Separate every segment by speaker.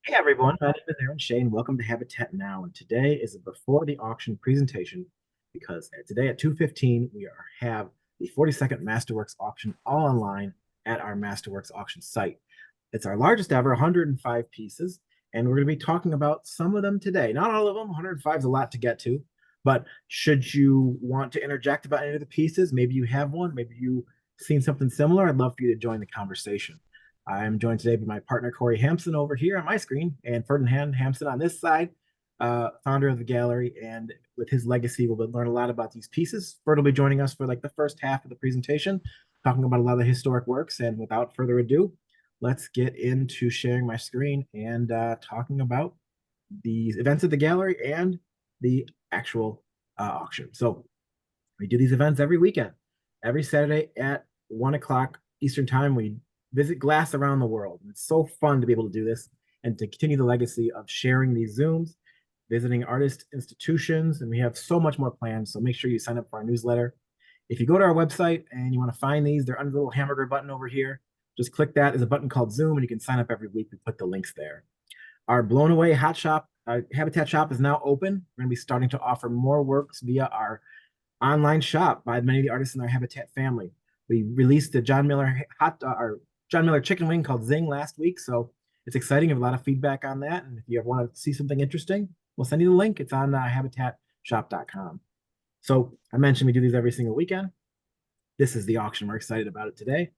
Speaker 1: Hey everyone, my name is Aaron Shane. Welcome to Habitat Now, and today is a before the auction presentation because today at 2:15 have the 42nd Masterworks auction all online at our Masterworks auction site. It's our largest ever, 105 pieces, and we're going to be talking about some of them today. Not all of them, 105 is a lot to get to, but should you want to interject about any of the pieces, maybe you have one, maybe you've seen something similar, I'd love for you to join the conversation. I'm joined today by my partner Corey Hampson over here on my screen, and Ferdinand Hampson on this side, founder of the gallery. And with his legacy, we'll learn a lot about these pieces. Ferd will be joining us for like the first half of the presentation, talking about a lot of the historic works. And without further ado, let's get into sharing my screen and talking about these events at the gallery and the actual auction. So we do these events every weekend, every Saturday at 1 o'clock Eastern Time. We visit glass around the world. It's so fun to be able to do this and to continue the legacy of sharing these Zooms, visiting artist institutions, and we have so much more planned. So make sure you sign up for our newsletter. If you go to our website and you want to find these, they're under the little hamburger button over here. Just click that. There's a button called Zoom, and you can sign up every week. We put the links there. Our Blown Away Hot Shop, Habitat Shop is now open. We're going to be starting to offer more works via our online shop by many of the artists in our Habitat family. We released the John Miller John Miller chicken wing called Zing last week. So it's exciting. I have a lot of feedback on that. And if you ever want to see something interesting, we'll send you the link. It's on habitatshop.com. So I mentioned we do these every single weekend. This is the auction. We're excited about it today.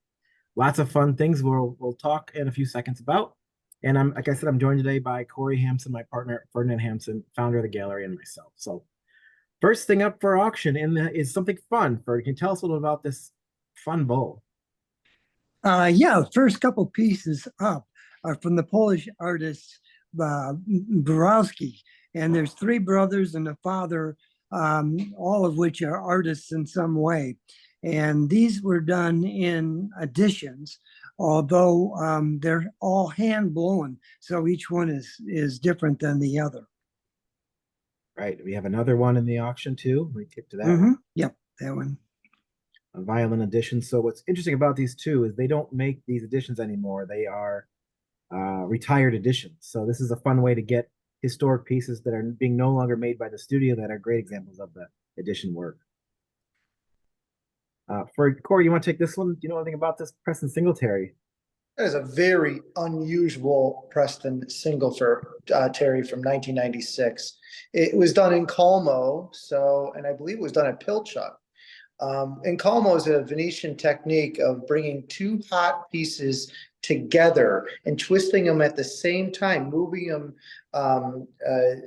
Speaker 1: Lots of fun things we'll talk in a few seconds about. And like I said, I'm joined today by Corey Hampson, my partner, Ferdinand Hampson, founder of the gallery, and myself. So first thing up for auction is something fun. Ferd, can you tell us a little about this fun bowl?
Speaker 2: Yeah, the first couple pieces up are from the Polish artist Borowski, and there's three brothers and a father, all of which are artists in some way. And these were done in editions, although they're all hand blown, so each one is different than the other.
Speaker 1: Right. We have another one in the auction too. We kick to that one.
Speaker 2: Yep, that one.
Speaker 1: A violin edition. So what's interesting about these two is they don't make these editions anymore. They are retired editions. So this is a fun way to get historic pieces that are being no longer made by the studio that are great examples of the edition work. For Corey, you want to take this one? Do you know anything about this Preston Singletary?
Speaker 3: That is a very unusual Preston single for Terry from 1996. It was done in Calmo, and I believe it was done at Pilchuck. And Calmo is a Venetian technique of bringing two hot pieces together and twisting them at the same time, moving them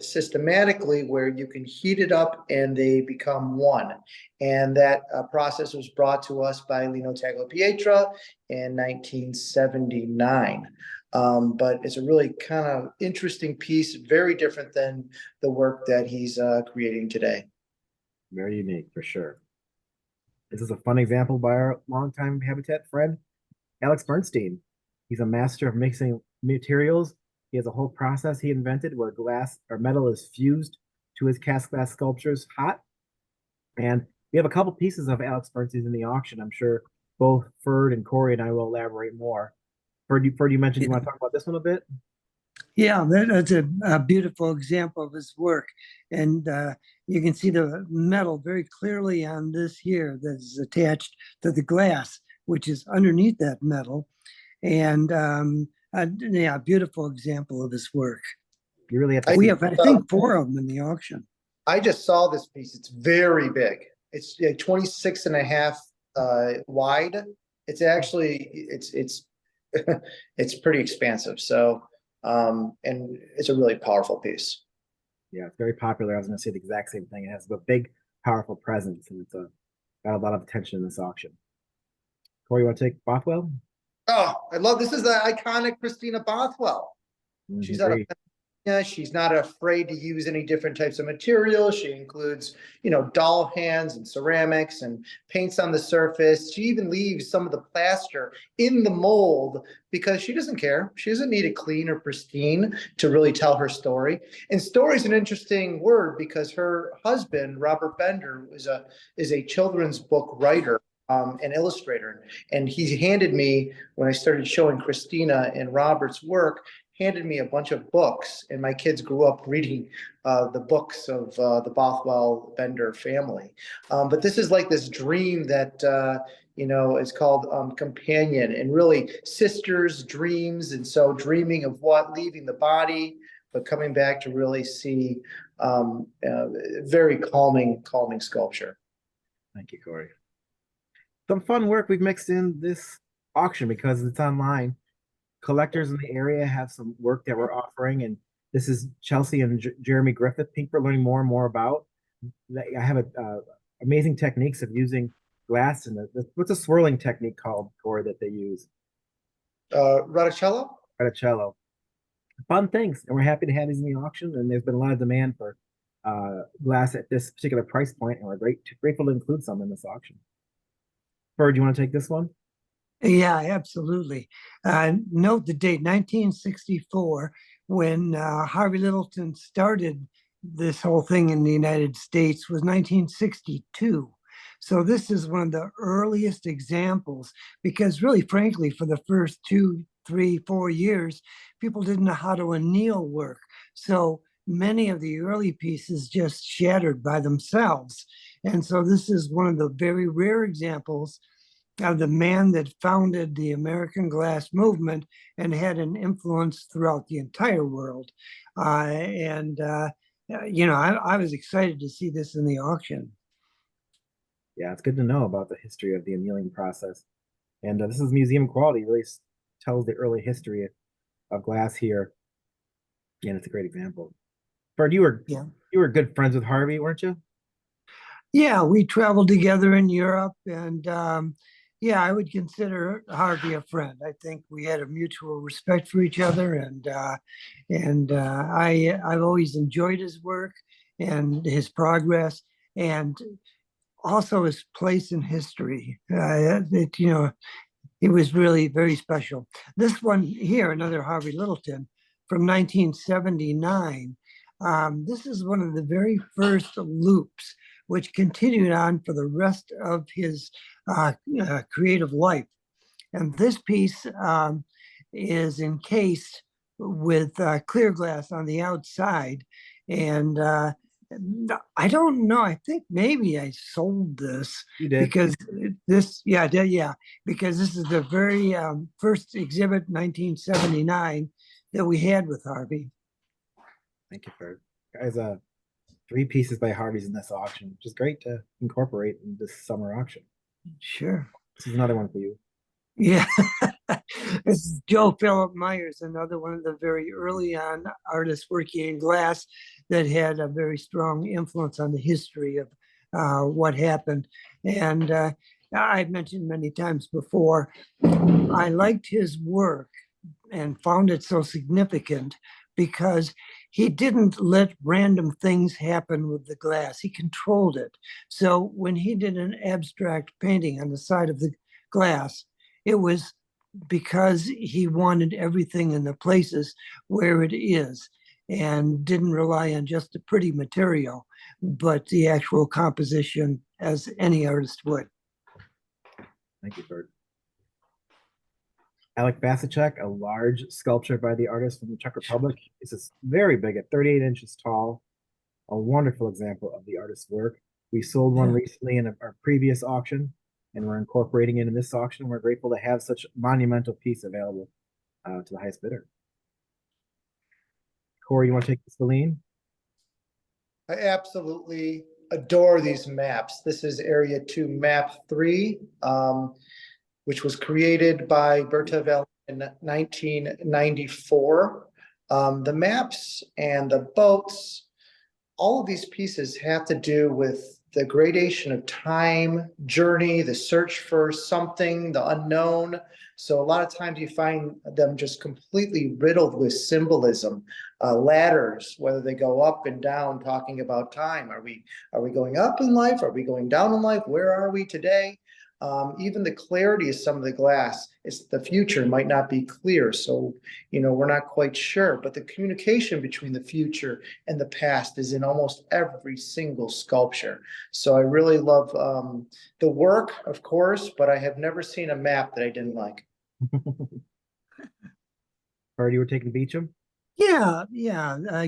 Speaker 3: systematically where you can heat it up and they become one. And that process was brought to us by Lino Tagliapietra in 1979. But it's a really kind of interesting piece, very different than the work that he's creating today.
Speaker 1: Very unique for sure. This is a fun example by our longtime Habitat friend, Alex Bernstein. He's a master of mixing materials. He has a whole process he invented where glass or metal is fused to his cast glass sculptures hot. And we have a couple pieces of Alex Bernstein in the auction. I'm sure both Ferd and Corey and I will elaborate more. Ferd, you mentioned you want to talk about this one a bit?
Speaker 2: Yeah, that's a beautiful example of his work. And you can see the metal very clearly on this here that is attached to the glass, which is underneath that metal. And yeah, beautiful example of his work.
Speaker 1: You really have to
Speaker 2: We have, I think, 4 of them in the auction.
Speaker 3: I just saw this piece. It's very big. It's 26 and a half wide. It's actually, it's pretty expansive. So, and it's a really powerful piece.
Speaker 1: Yeah, it's very popular. I was going to say the exact same thing. It has a big, powerful presence, and it's got a lot of attention in this auction. Corey, you want to take Bothwell?
Speaker 3: Oh, I love this. Is the iconic Christina Bothwell. She's out of she's not afraid to use any different types of materials. She includes, doll hands and ceramics and paints on the surface. She even leaves some of the plaster in the mold because she doesn't care. She doesn't need it clean or pristine to really tell her story. And story is an interesting word because her husband, Robert Bender, is a children's book writer. An illustrator, and he handed me, when I started showing Christina and Robert's work, handed me a bunch of books, and my kids grew up reading the books of the Bothwell Bender family. But this is like this dream that is called Companion, and really sisters' dreams. And so dreaming of what? Leaving the body, but coming back to really see very calming sculpture.
Speaker 1: Thank you, Corey. Some fun work we've mixed in this auction because it's online. Collectors in the area have some work that we're offering, and this is Chelsea and Jeremy Griffith. Think we're learning more and more about. I have amazing techniques of using glass and what's a swirling technique called, Corey, that they use?
Speaker 3: Raticello?
Speaker 1: Raticello. Fun things, and we're happy to have these in the auction. And there's been a lot of demand for glass at this particular price point, and we're grateful to include some in this auction. Bird, do you want to take this one?
Speaker 2: Yeah, absolutely. Note the date, 1964, when Harvey Littleton started this whole thing in the United States was 1962. So this is one of the earliest examples, because really, frankly, for the first 2, 3, 4 years, people didn't know how to anneal work. So many of the early pieces just shattered by themselves. And so this is one of the very rare examples of the man that founded the American glass movement and had an influence throughout the entire world. I was excited to see this in the auction.
Speaker 1: Yeah, it's good to know about the history of the annealing process. And this is museum quality, really tells the early history of glass here. And it's a great example. Bird, you were good friends with Harvey, weren't you?
Speaker 2: Yeah, we traveled together in Europe, and I would consider Harvey a friend. I think we had a mutual respect for each other, and I've always enjoyed his work and his progress, and also his place in history. It was really very special. This one here, another Harvey Littleton from 1979. This is one of the very first loops, which continued on for the rest of his creative life. And this piece is encased with clear glass on the outside. And I don't know. I think maybe I sold this.
Speaker 1: You did.
Speaker 2: Because this, I did, because this is the very first exhibit, 1979, that we had with Harvey.
Speaker 1: Thank you, Bird. Guys, 3 pieces by Harvey's in this auction, which is great to incorporate in this summer auction.
Speaker 2: Sure.
Speaker 1: This is another one for you.
Speaker 2: Yeah. This is Joe Philip Myers, another one of the very early on artists working in glass that had a very strong influence on the history of what happened. And I've mentioned many times before, I liked his work and found it so significant because he didn't let random things happen with the glass. He controlled it. So when he did an abstract painting on the side of the glass, it was because he wanted everything in the places where it is and didn't rely on just the pretty material, but the actual composition as any artist would.
Speaker 1: Thank you, Bert. Alec Vasicek, a large sculpture by the artist from the Czech Republic. It's very big at 38 inches tall. A wonderful example of the artist's work. We sold one recently in our previous auction, and we're incorporating it in this auction. We're grateful to have such a monumental piece available to the highest bidder. Corey, you want to take this, Celine?
Speaker 3: I absolutely adore these maps. This is Area 2, Map 3, which was created by Berta Vell in 1994. The maps and the boats, all of these pieces have to do with the gradation of time, journey, the search for something, the unknown. So a lot of times you find them just completely riddled with symbolism. Ladders, whether they go up and down, talking about time. Are we going up in life? Are we going down in life? Where are we today? Even the clarity of some of the glass, the future might not be clear. So, we're not quite sure, but the communication between the future and the past is in almost every single sculpture. So I really love the work, of course, but I have never seen a map that I didn't like.
Speaker 1: Heard you were taking Beecham?
Speaker 2: Yeah.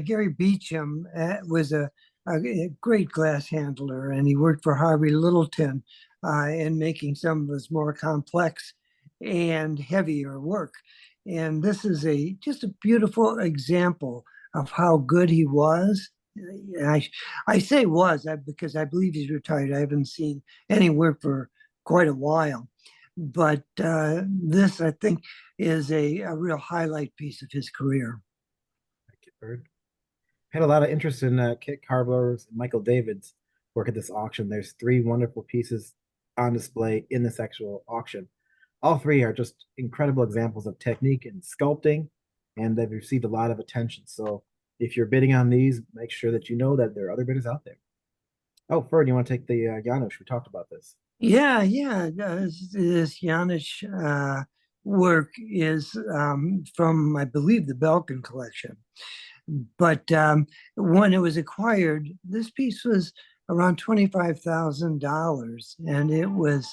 Speaker 2: Gary Beecham was a great glass handler, and he worked for Harvey Littleton in making some of his more complex and heavier work. And this is just a beautiful example of how good he was. And I say was because I believe he's retired. I haven't seen any work for quite a while. But this, I think, is a real highlight piece of his career.
Speaker 1: Thank you, Bird. Had a lot of interest in Kit Carver's and Michael David's work at this auction. There's three wonderful pieces on display in this actual auction. All three are just incredible examples of technique and sculpting, and they've received a lot of attention. So if you're bidding on these, make sure that you know that there are other bidders out there. Oh, Ferd, you want to take the Janusz? We talked about this.
Speaker 2: Yeah. This Janusz work is from, I believe, the Belkin collection. But when it was acquired, this piece was around $25,000, and it was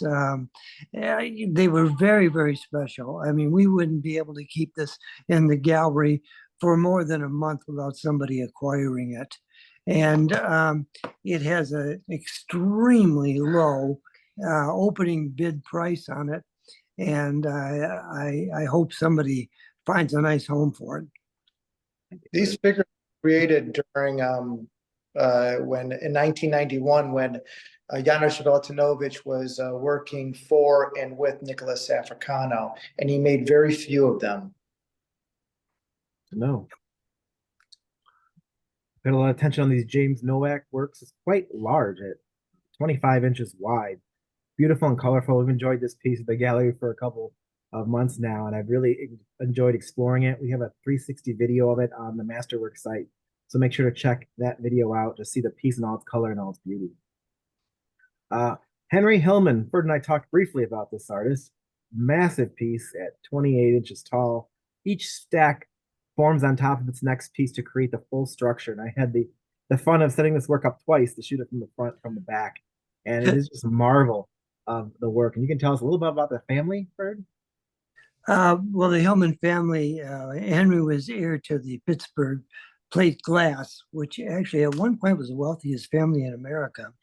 Speaker 2: they were very, very special. I mean, we wouldn't be able to keep this in the gallery for more than a month without somebody acquiring it. And it has an extremely low opening bid price on it, and I hope somebody finds a nice home for it.
Speaker 3: These figures were created during when in 1991 when Janusz Velatinovich was working for and with Nicholas Africano, and he made very few of them.
Speaker 1: No. Paid a lot of attention on these James Nowak works. It's quite large at 25 inches wide. Beautiful and colorful. We've enjoyed this piece of the gallery for a couple of months now, and I've really enjoyed exploring it. We have a 360 video of it on the Masterwork site, so make sure to check that video out to see the piece in all its color and all its beauty. Henry Hillman, Ferd and I talked briefly about this artist. Massive piece at 28 inches tall. Each stack forms on top of its next piece to create the full structure, and I had the fun of setting this work up twice to shoot it from the front, from the back, and it is just a marvel of the work. And you can tell us a little bit about the family, Ferd?
Speaker 2: Well, the Hillman family, Henry was heir to the Pittsburgh plate glass, which actually at one point was the wealthiest family in America.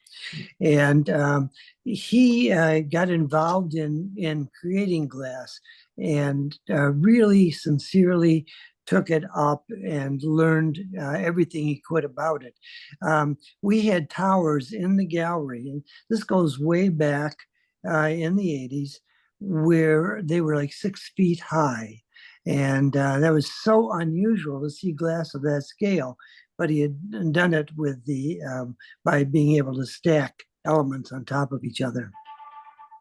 Speaker 2: And he got involved in creating glass and really sincerely took it up and learned everything he could about it. We had towers in the gallery, and this goes way back in the 80s, where they were like 6 feet high. And that was so unusual to see glass of that scale. But he had done it with by being able to stack elements on top of each other.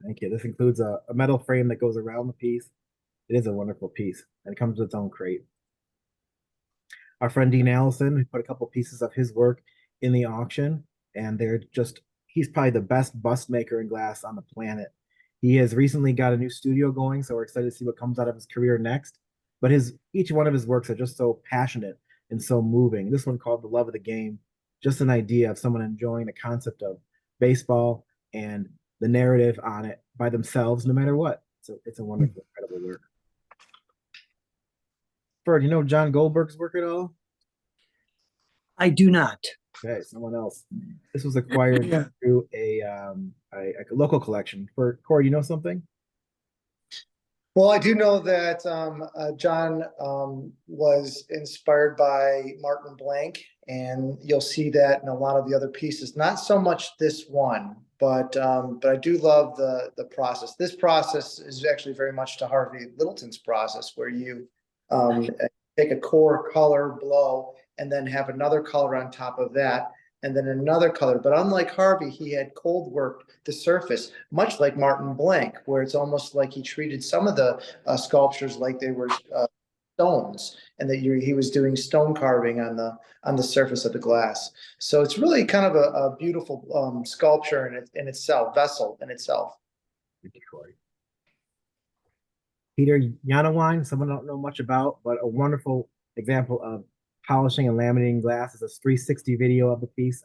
Speaker 1: Thank you. This includes a metal frame that goes around the piece. It is a wonderful piece, and it comes with its own crate. Our friend Dean Allison, we put a couple pieces of his work in the auction, and he's probably the best bust maker in glass on the planet. He has recently got a new studio going, so we're excited to see what comes out of his career next. But each one of his works are just so passionate and so moving. This one called The Love of the Game, just an idea of someone enjoying the concept of baseball and the narrative on it by themselves, no matter what. So it's a wonderful, incredible work. Ferd, you know John Goldberg's work at all?
Speaker 2: I do not.
Speaker 1: Okay, someone else. This was acquired through a local collection. Corey, you know something?
Speaker 3: Well, I do know that John was inspired by Martin Blank, and you'll see that in a lot of the other pieces. Not so much this one, but I do love the process. This process is actually very much to Harvey Littleton's process, where you take a core color blow and then have another color on top of that, and then another color. But unlike Harvey, he had cold worked the surface, much like Martin Blank, where it's almost like he treated some of the sculptures like they were stones, and that he was doing stone carving on the surface of the glass. So it's really kind of a beautiful sculpture in itself, vessel in itself.
Speaker 1: Thank you, Corey. Peter Yanowine, someone I don't know much about, but a wonderful example of polishing and laminating glass. Is a 360 video of the piece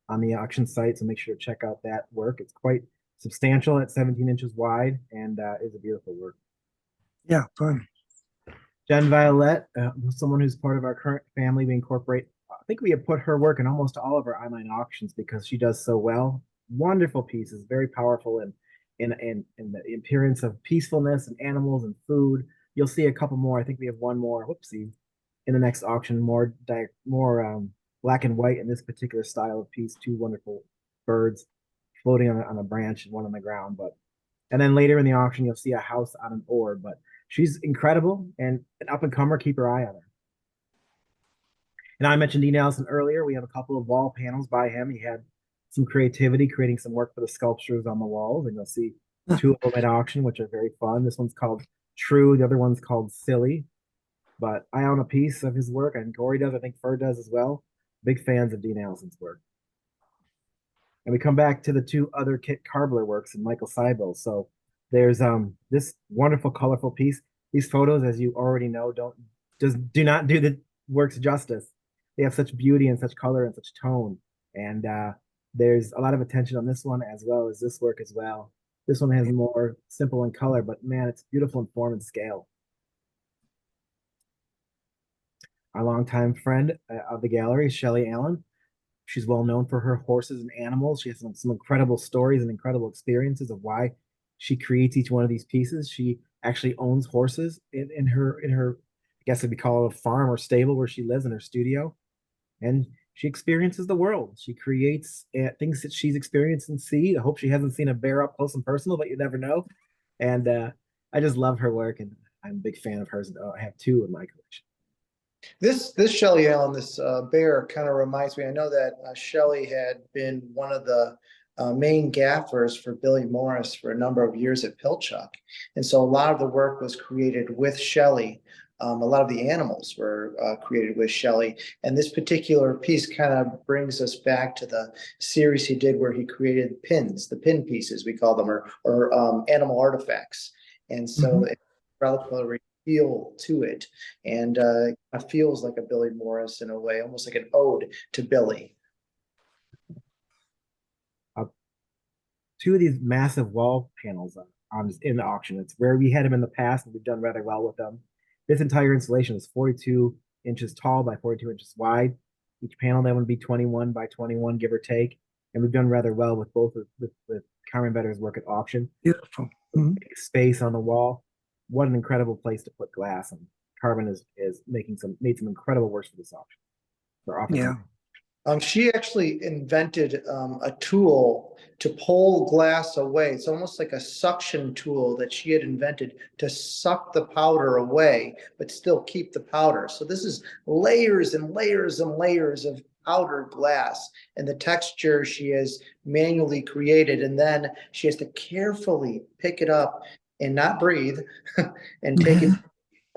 Speaker 1: on the auction site, so make sure to check out that work. It's quite substantial at 17 inches wide, and is a beautiful work.
Speaker 2: Yeah, fun.
Speaker 1: Jen Violet, someone who's part of our current family. We incorporate, I think we have put her work in almost all of our online auctions because she does so well. Wonderful pieces, very powerful in the appearance of peacefulness and animals and food. You'll see a couple more. I think we have one more. Whoopsie, in the next auction, more black and white in this particular style of piece. Two wonderful birds floating on a branch and one on the ground. But and then later in the auction, you'll see a house on an orb. But she's incredible and an up and comer. Keep your eye on her. And I mentioned Dean Allison earlier. We have a couple of wall panels by him. He had some creativity, creating some work for the sculptures on the walls. And you'll see two of them at auction, which are very fun. This one's called True. The other one's called Silly. But I own a piece of his work, and Corey does. I think Ferd does as well. Big fans of Dean Allison's work. And we come back to the two other Kit Karbler works and Michael Seibel. So there's this wonderful, colorful piece. These photos, as you already know, do not do the works justice. They have such beauty and such color and such tone. And there's a lot of attention on this one as well as this work as well. This one has more simple in color, but man, it's beautiful in form and scale. Our longtime friend of the gallery, Shelley Allen. She's well known for her horses and animals. She has some incredible stories and incredible experiences of why she creates each one of these pieces. She actually owns horses in her, I guess if we call it a farm or stable where she lives in her studio. And she experiences the world. She creates things that she's experienced and see. I hope she hasn't seen a bear up close and personal, but you never know. And I just love her work, and I'm a big fan of hers. I have two in my collection.
Speaker 3: This Shelley Allen, this bear kind of reminds me. I know that Shelley had been one of the main gaffers for Billy Morris for a number of years at Pilchuck, and so a lot of the work was created with Shelley. A lot of the animals were created with Shelley, and this particular piece kind of brings us back to the series he did where he created pins, the pin pieces we call them, or animal artifacts, and so it's relatively feel to it, and it feels like a Billy Morris in a way, almost like an ode to Billy.
Speaker 1: Two of these massive wall panels in the auction. It's where we had them in the past, and we've done rather well with them. This entire installation is 42 inches tall by 42 inches wide. Each panel then would be 21 by 21, give or take. And we've done rather well with both with Carmen Better's work at auction.
Speaker 2: Beautiful.
Speaker 1: Space on the wall. What an incredible place to put glass. And Carmen is made some incredible works for this auction.
Speaker 2: Yeah.
Speaker 3: She actually invented a tool to pull glass away. It's almost like a suction tool that she had invented to suck the powder away, but still keep the powder. So this is layers and layers and layers of powdered glass, and the texture she has manually created. And then she has to carefully pick it up and not breathe and take it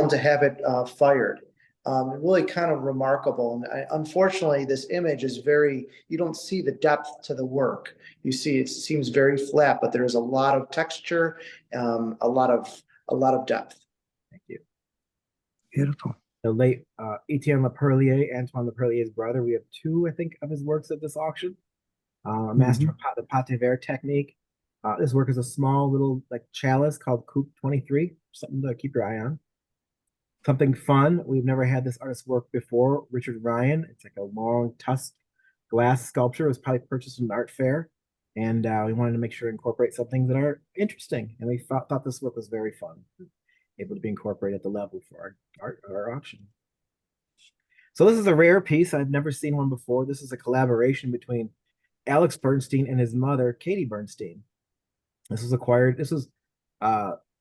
Speaker 3: to have it fired. Really kind of remarkable. And unfortunately, this image is you don't see the depth to the work. You see, it seems very flat, but there is a lot of texture, a lot of depth.
Speaker 1: Thank you.
Speaker 2: Beautiful.
Speaker 1: The late Etienne Leperlier, Antoine Leperlier's brother. We have two, I think, of his works at this auction. Master of the pate vert technique. This work is a small little like chalice called Coupe 23, something to keep your eye on. Something fun. We've never had this artist's work before. Richard Ryan. It's like a long tusk glass sculpture. It was probably purchased in an art fair. And we wanted to make sure to incorporate some things that are interesting. And we thought this work was very fun, able to be incorporated at the level for our auction. So this is a rare piece. I've never seen one before. This is a collaboration between Alex Bernstein and his mother, Katie Bernstein. This was acquired. This was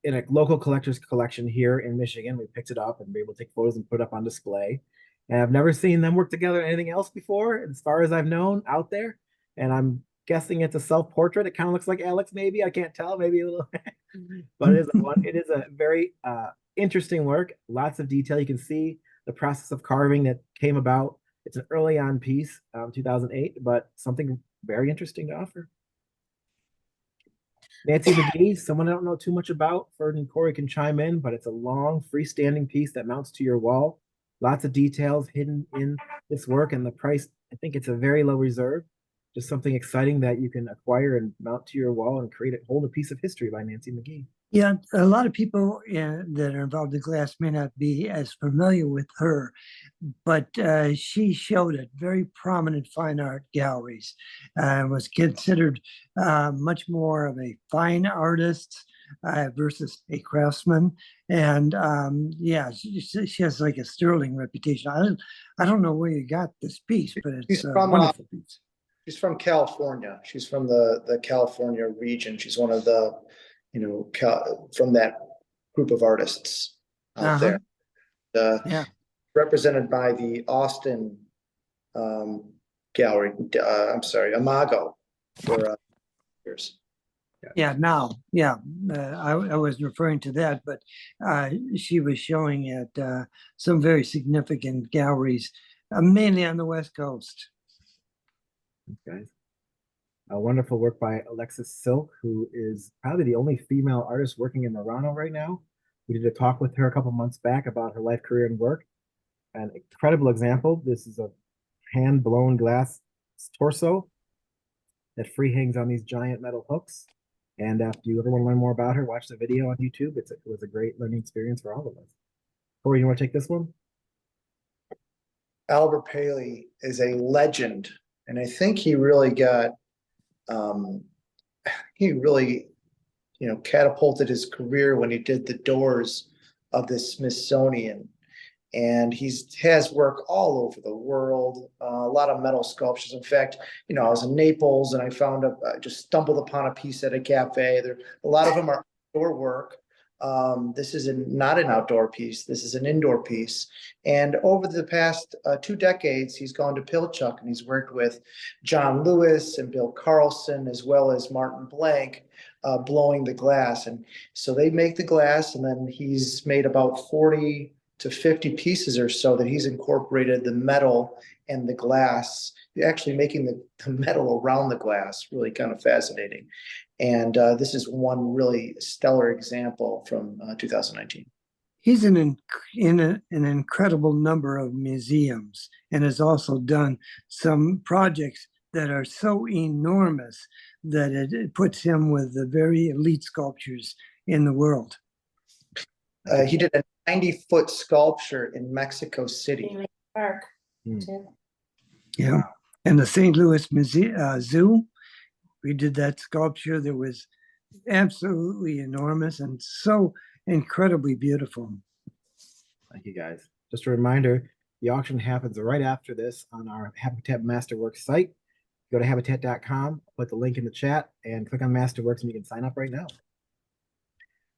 Speaker 1: in a local collector's collection here in Michigan. We picked it up and were able to take photos and put it up on display. And I've never seen them work together on anything else before, as far as I've known out there. And I'm guessing it's a self-portrait. It kind of looks like Alex, maybe. I can't tell, maybe a little. But it is a very interesting work. Lots of detail. You can see the process of carving that came about. It's an early on piece, 2008, but something very interesting to offer. Nancy McGee, someone I don't know too much about. Ferd and Corey can chime in, but it's a long freestanding piece that mounts to your wall. Lots of details hidden in this work, and the price, I think it's a very low reserve, just something exciting that you can acquire and mount to your wall and hold a piece of history by Nancy McGee.
Speaker 2: Yeah, a lot of people that are involved in glass may not be as familiar with her, but she showed at very prominent fine art galleries, was considered much more of a fine artist versus a craftsman. And yeah, she has like a sterling reputation. I don't know where you got this piece, but it's a wonderful piece.
Speaker 3: She's from California. She's from the California region. She's one of the, from that group of artists out there.
Speaker 2: Yeah.
Speaker 3: Represented by the Austin gallery. I'm sorry, Imago for years.
Speaker 2: Yeah, now, yeah, I was referring to that, but she was showing at some very significant galleries, mainly on the West Coast.
Speaker 1: Okay. A wonderful work by Alexis Silk, who is probably the only female artist working in Toronto right now. We did a talk with her a couple months back about her life, career, and work. An incredible example. This is a hand-blown glass torso that free hangs on these giant metal hooks. And if you ever want to learn more about her, watch the video on YouTube. It was a great learning experience for all of us. Corey, you want to take this one?
Speaker 3: Albert Paley is a legend, and I think he really got catapulted his career when he did the doors of the Smithsonian. And he has work all over the world, a lot of metal sculptures. In fact, I was in Naples and I just stumbled upon a piece at a cafe. A lot of them are outdoor work. This is not an outdoor piece. This is an indoor piece. And over the past 2 decades, he's gone to Pilchuck and he's worked with John Lewis and Bill Carlson, as well as Martin Blank, blowing the glass. And so they make the glass, and then he's made about 40 to 50 pieces or so that he's incorporated the metal and the glass, actually making the metal around the glass, really kind of fascinating. And this is one really stellar example from 2019.
Speaker 2: He's in an incredible number of museums and has also done some projects that are so enormous that it puts him with the very elite sculptures in the world.
Speaker 3: He did a 90-foot sculpture in Mexico City.
Speaker 4: Park,
Speaker 2: Yeah, and the St. Louis Zoo, we did that sculpture that was absolutely enormous and so incredibly beautiful.
Speaker 1: Thank you, guys. Just a reminder, the auction happens right after this on our Habitat Masterworks site. Go to habitat.com, put the link in the chat, and click on Masterworks, and you can sign up right now.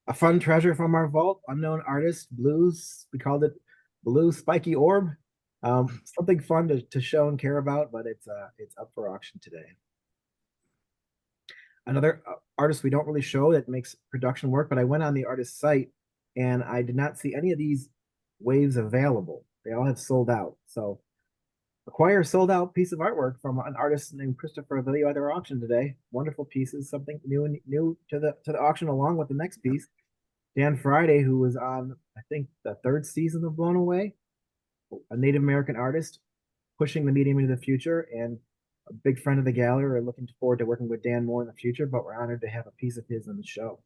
Speaker 1: A fun treasure from our vault, unknown artist, blues. We called it Blue Spiky Orb. Something fun to show and care about, but it's up for auction today. Another artist we don't really show that makes production work, but I went on the artist site and I did not see any of these waves available. They all have sold out. So acquire a sold out piece of artwork from an artist named Christopher Video at their auction today. Wonderful pieces, something new to the auction along with the next piece. Dan Friday, who was on, I think, the 3rd season of Blown Away, a Native American artist pushing the medium into the future, and a big friend of the gallery. We're looking forward to working with Dan more in the future, but we're honored to have a piece of his in the show.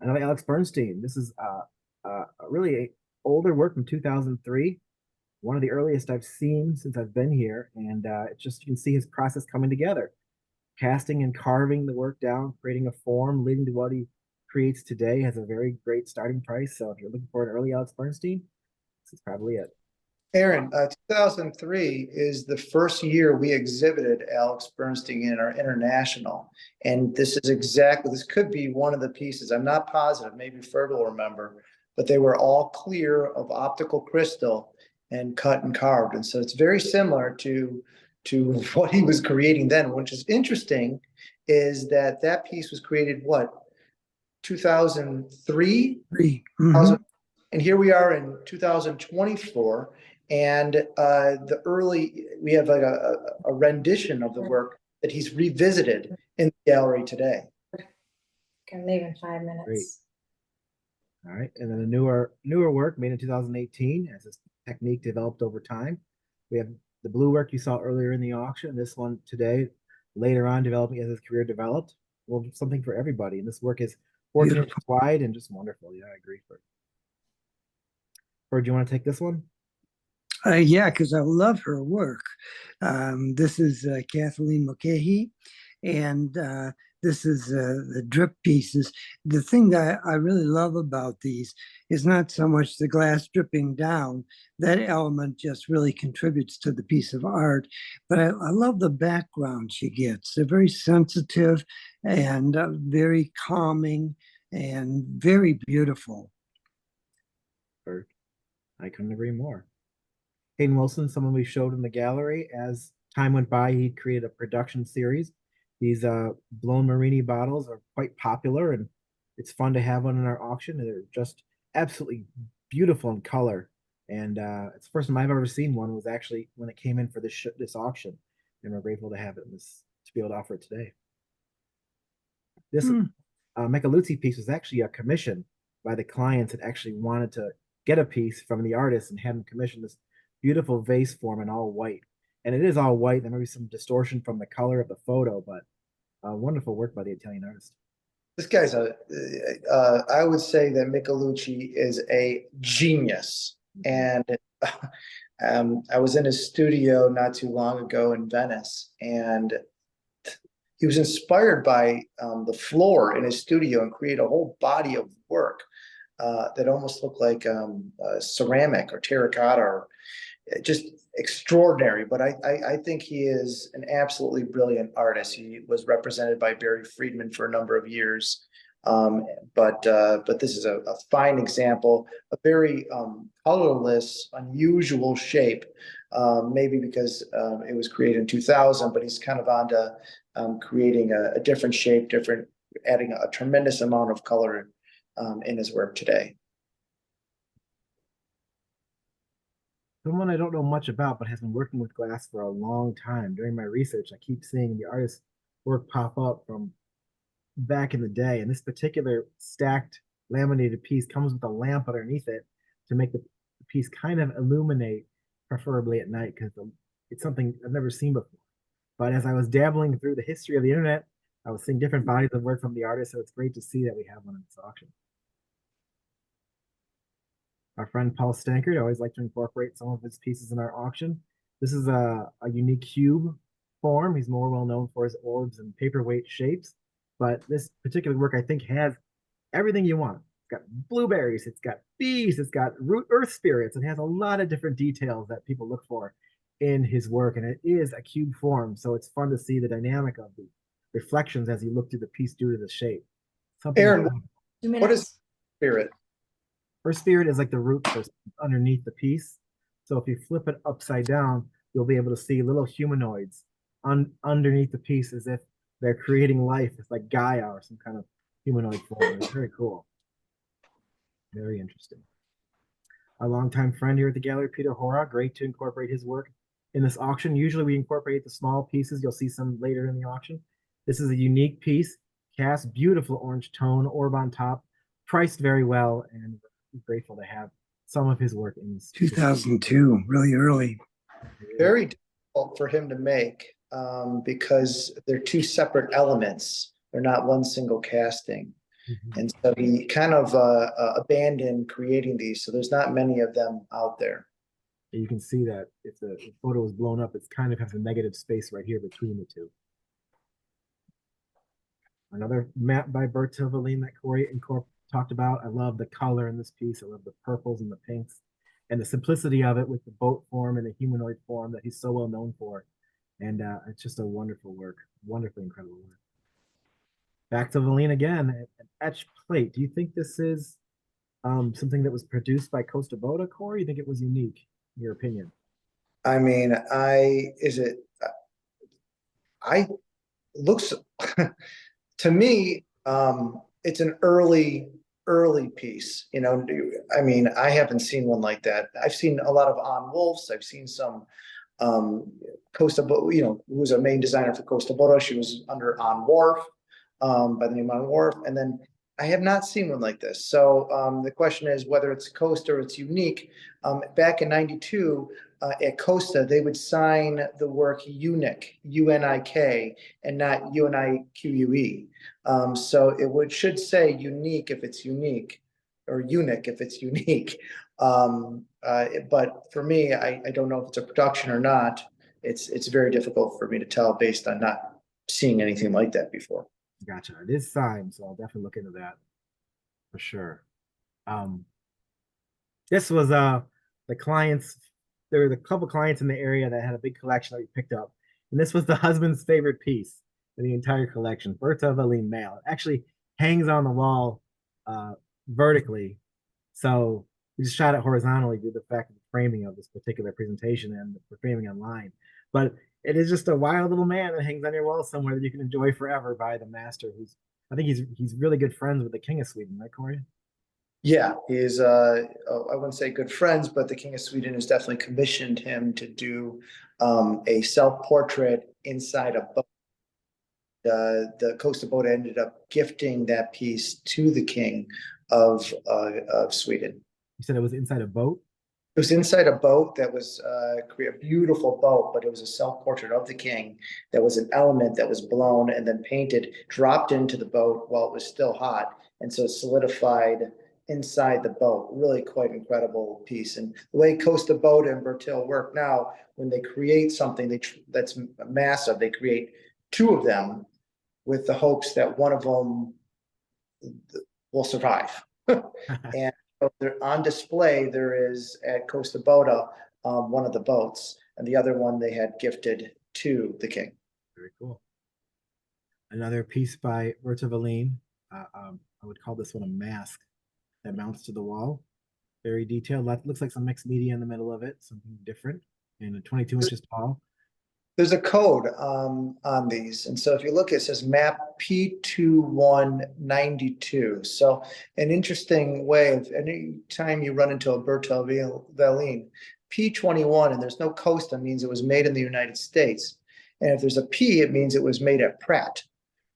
Speaker 1: Another Alex Bernstein. This is a really older work from 2003. One of the earliest I've seen since I've been here, and it's just, you can see his process coming together, casting and carving the work down, creating a form, leading to what he creates today. Has a very great starting price. So if you're looking for an early Alex Bernstein, this is probably it.
Speaker 3: Aaron, 2003 is the first year we exhibited Alex Bernstein in our international. And this could be one of the pieces. I'm not positive, maybe Ferd will remember, but they were all clear of optical crystal and cut and carved. And so it's very similar to what he was creating then. Which is interesting is that piece was created, 2003?
Speaker 2: Mm-hmm.
Speaker 3: And here we are in 2024. And we have like a rendition of the work that he's revisited in the gallery today.
Speaker 4: Can leave in 5 minutes.
Speaker 1: Great. All right, and then a newer work made in 2018 as this technique developed over time. We have the blue work you saw earlier in the auction, this one today, later on developing as his career developed, well, something for everybody. And this work is 14 inches wide and just wonderful. Yeah, I agree. Ferd, do you want to take this one?
Speaker 2: Yeah, because I love her work. This is Kathleen Mulcahy, and this is the drip pieces. The thing that I really love about these is not so much the glass dripping down. That element just really contributes to the piece of art. But I love the background she gets. They're very sensitive and very calming and very beautiful.
Speaker 1: Ferd, I couldn't agree more. Hayden Wilson, someone we showed in the gallery. As time went by, he created a production series. These blown Marini bottles are quite popular, and it's fun to have one in our auction. They're just absolutely beautiful in color. And it's the first time I've ever seen one was actually when it came in for this auction. And we're grateful to have it to be able to offer it today. This Micheluzzi piece was actually a commission by the clients that actually wanted to get a piece from the artist and had him commission this beautiful vase form in all white. And it is all white. There may be some distortion from the color of the photo, but wonderful work by the Italian artist.
Speaker 3: This guy's I would say that Micheluzzi is a genius. And I was in his studio not too long ago in Venice, and he was inspired by the floor in his studio and created a whole body of work that almost looked like ceramic or terracotta, or just extraordinary. But I think he is an absolutely brilliant artist. He was represented by Barry Friedman for a number of years. But this is a fine example, a very colorless, unusual shape, maybe because it was created in 2000, but he's kind of on to creating a different shape, adding a tremendous amount of color in his work today.
Speaker 1: Someone I don't know much about, but has been working with glass for a long time. During my research, I keep seeing the artist's work pop up from back in the day. And this particular stacked laminated piece comes with a lamp underneath it to make the piece kind of illuminate, preferably at night, because it's something I've never seen before. But as I was dabbling through the history of the internet, I was seeing different bodies of work from the artist. So it's great to see that we have one in this auction. Our friend Paul Stankard, I always like to incorporate some of his pieces in our auction. This is a unique cube form. He's more well known for his orbs and paperweight shapes. But this particular work, I think, has everything you want. It's got blueberries, it's got bees, it's got earth spirits. It has a lot of different details that people look for in his work. And it is a cube form. So it's fun to see the dynamic of the reflections as you look through the piece due to the shape.
Speaker 3: Aaron, what is spirit?
Speaker 1: Earth spirit is like the root system underneath the piece. So if you flip it upside down, you'll be able to see little humanoids underneath the piece as if they're creating life. It's like Gaia or some kind of humanoid form. It's very cool. Very interesting. A longtime friend here at the gallery, Peter Hora, great to incorporate his work in this auction. Usually we incorporate the small pieces. You'll see some later in the auction. This is a unique piece, cast, beautiful orange tone, orb on top, priced very well, and grateful to have some of his work in this.
Speaker 2: 2002, really early.
Speaker 3: Very difficult for him to make because they're two separate elements. They're not one single casting. And so he kind of abandoned creating these. So there's not many of them out there.
Speaker 1: You can see that if the photo is blown up, it's kind of has a negative space right here between the two. Another map by Berto Valine that Corey talked about. I love the color in this piece. I love the purples and the pinks and the simplicity of it with the boat form and the humanoid form that he's so well known for. And it's just a wonderful work, wonderfully incredible work. Back to Valine again, an etched plate. Do you think this is something that was produced by Costa Boda, Corey? You think it was unique, in your opinion?
Speaker 3: I mean, looks to me, it's an early piece. You know, I mean, I haven't seen one like that. I've seen a lot of On Wolfs. I've seen some Costa Boda, you know, who was a main designer for Costa Boda. She was under On Wharf, by the name On Wharf. And then I have not seen one like this. So the question is whether it's Costa or it's unique. Back in '92, at Costa, they would sign the work unique, UNIK, and not UNIQUE. So should say unique if it's unique, or unique if it's unique. But for me, I don't know if it's a production or not. It's very difficult for me to tell based on not seeing anything like that before.
Speaker 1: Gotcha. It is signed, so I'll definitely look into that for sure. This was the clients. There were a couple clients in the area that had a big collection that we picked up, and this was the husband's favorite piece in the entire collection. Berta Valine male. It actually hangs on the wall vertically, so we just shot it horizontally due to the fact of the framing of this particular presentation and the framing online. But it is just a wild little man that hangs on your wall somewhere that you can enjoy forever by the master, who's I think he's really good friends with the King of Sweden, right, Corey?
Speaker 3: Yeah, he's I wouldn't say good friends, but the King of Sweden has definitely commissioned him to do a self-portrait inside a boat. The Costa boat ended up gifting that piece to the King of Sweden.
Speaker 1: You said it was inside a boat?
Speaker 3: It was inside a boat that was a beautiful boat, but it was a self-portrait of the king. That was an element that was blown and then painted, dropped into the boat while it was still hot. And so it solidified inside the boat. Really quite incredible piece. And the way Costa Boat and Bertil work now, when they create something that's massive, they create two of them with the hopes that one of them will survive. And they're on display. There is at Costa Boda one of the boats, and the other one they had gifted to the king.
Speaker 1: Very cool. Another piece by Berta Valine. I would call this one a mask that mounts to the wall. Very detailed. Looks like some mixed media in the middle of it, something different, and 22 inches tall.
Speaker 3: There's a code on these. And so if you look, it says map P2192. So an interesting way of any time you run into a Bertil Valine, P21, and there's no Costa, means it was made in the United States. And if there's a P, it means it was made at Pratt.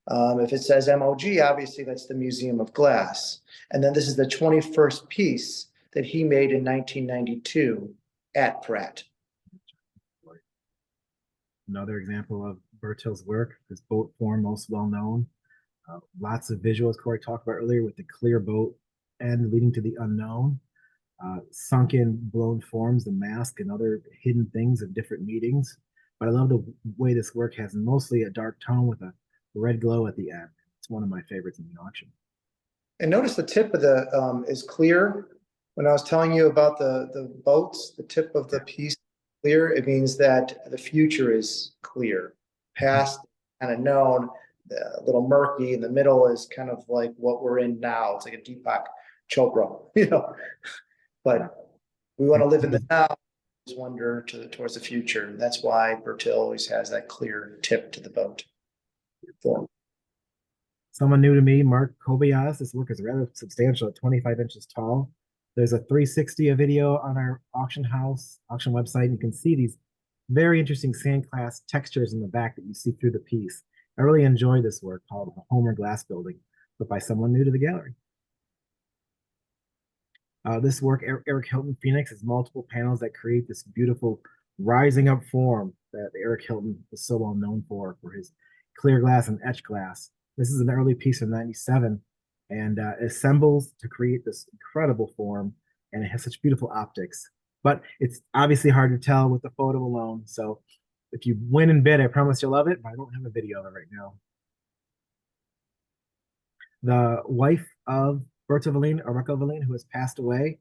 Speaker 3: If it says MOG, obviously that's the Museum of Glass. And then this is the 21st piece that he made in 1992 at Pratt.
Speaker 1: Another example of Bertil's work, his boat form, most well known. Lots of visuals Corey talked about earlier with the clear boat end leading to the unknown. Sunken, blown forms, the mask, and other hidden things of different meetings. But I love the way this work has mostly a dark tone with a red glow at the end. It's one of my favorites in the auction.
Speaker 3: And notice the tip of the is clear. When I was telling you about the boats, the tip of the piece clear, it means that the future is clear. Past kind of known, a little murky. In the middle is kind of like what we're in now. It's like a Deepak Chopra, But we want to live in the now, just wonder towards the future. And that's why Bertil always has that clear tip to the boat form.
Speaker 1: Someone new to me, Mark Kobayas. This work is rather substantial at 25 inches tall. There's a 360 video on our auction website. You can see these very interesting sandclass textures in the back that you see through the piece. I really enjoy this work called the Homer Glass Building, but by someone new to the gallery. This work, Eric Hilton Phoenix, has multiple panels that create this beautiful rising up form that Eric Hilton is so well known for his clear glass and etched glass. This is an early piece from '97. And assembles to create this incredible form, and it has such beautiful optics. But it's obviously hard to tell with the photo alone. So if you win and bid, I promise you'll love it, but I don't have a video of it right now. The wife of Berta Valine, or Rebecca Valine, who has passed away,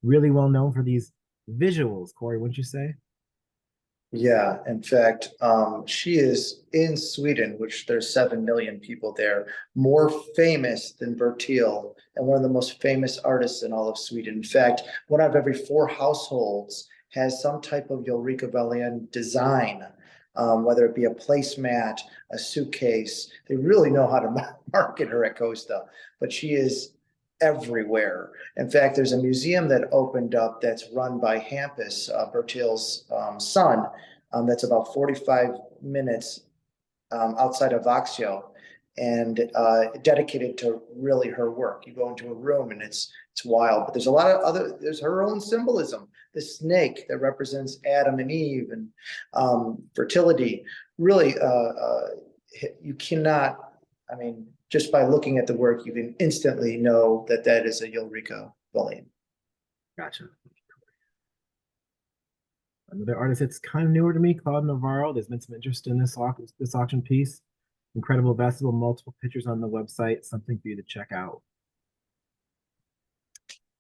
Speaker 1: really well known for these visuals, Corey, wouldn't you say?
Speaker 3: Yeah, in fact, she is in Sweden, which there's 7 million people there, more famous than Bertil and one of the most famous artists in all of Sweden. In fact, one out of every 4 households has some type of Ulrika Valine design, whether it be a placemat, a suitcase. They really know how to market her at Costa, but she is everywhere. In fact, there's a museum that opened up that's run by Hampus, Bertil's son, that's about 45 minutes outside of Vaxio. and dedicated to really her work. You go into a room and it's wild, but there's a lot of there's her own symbolism. The snake that represents Adam and Eve and fertility. Really, you cannot, I mean, just by looking at the work, you can instantly know that that is a Ulrica volume.
Speaker 1: Gotcha. Another artist that's kind of newer to me, Claude Navarro. There's been some interest in this auction piece. Incredible vestibule, multiple pictures on the website. Something for you to check out.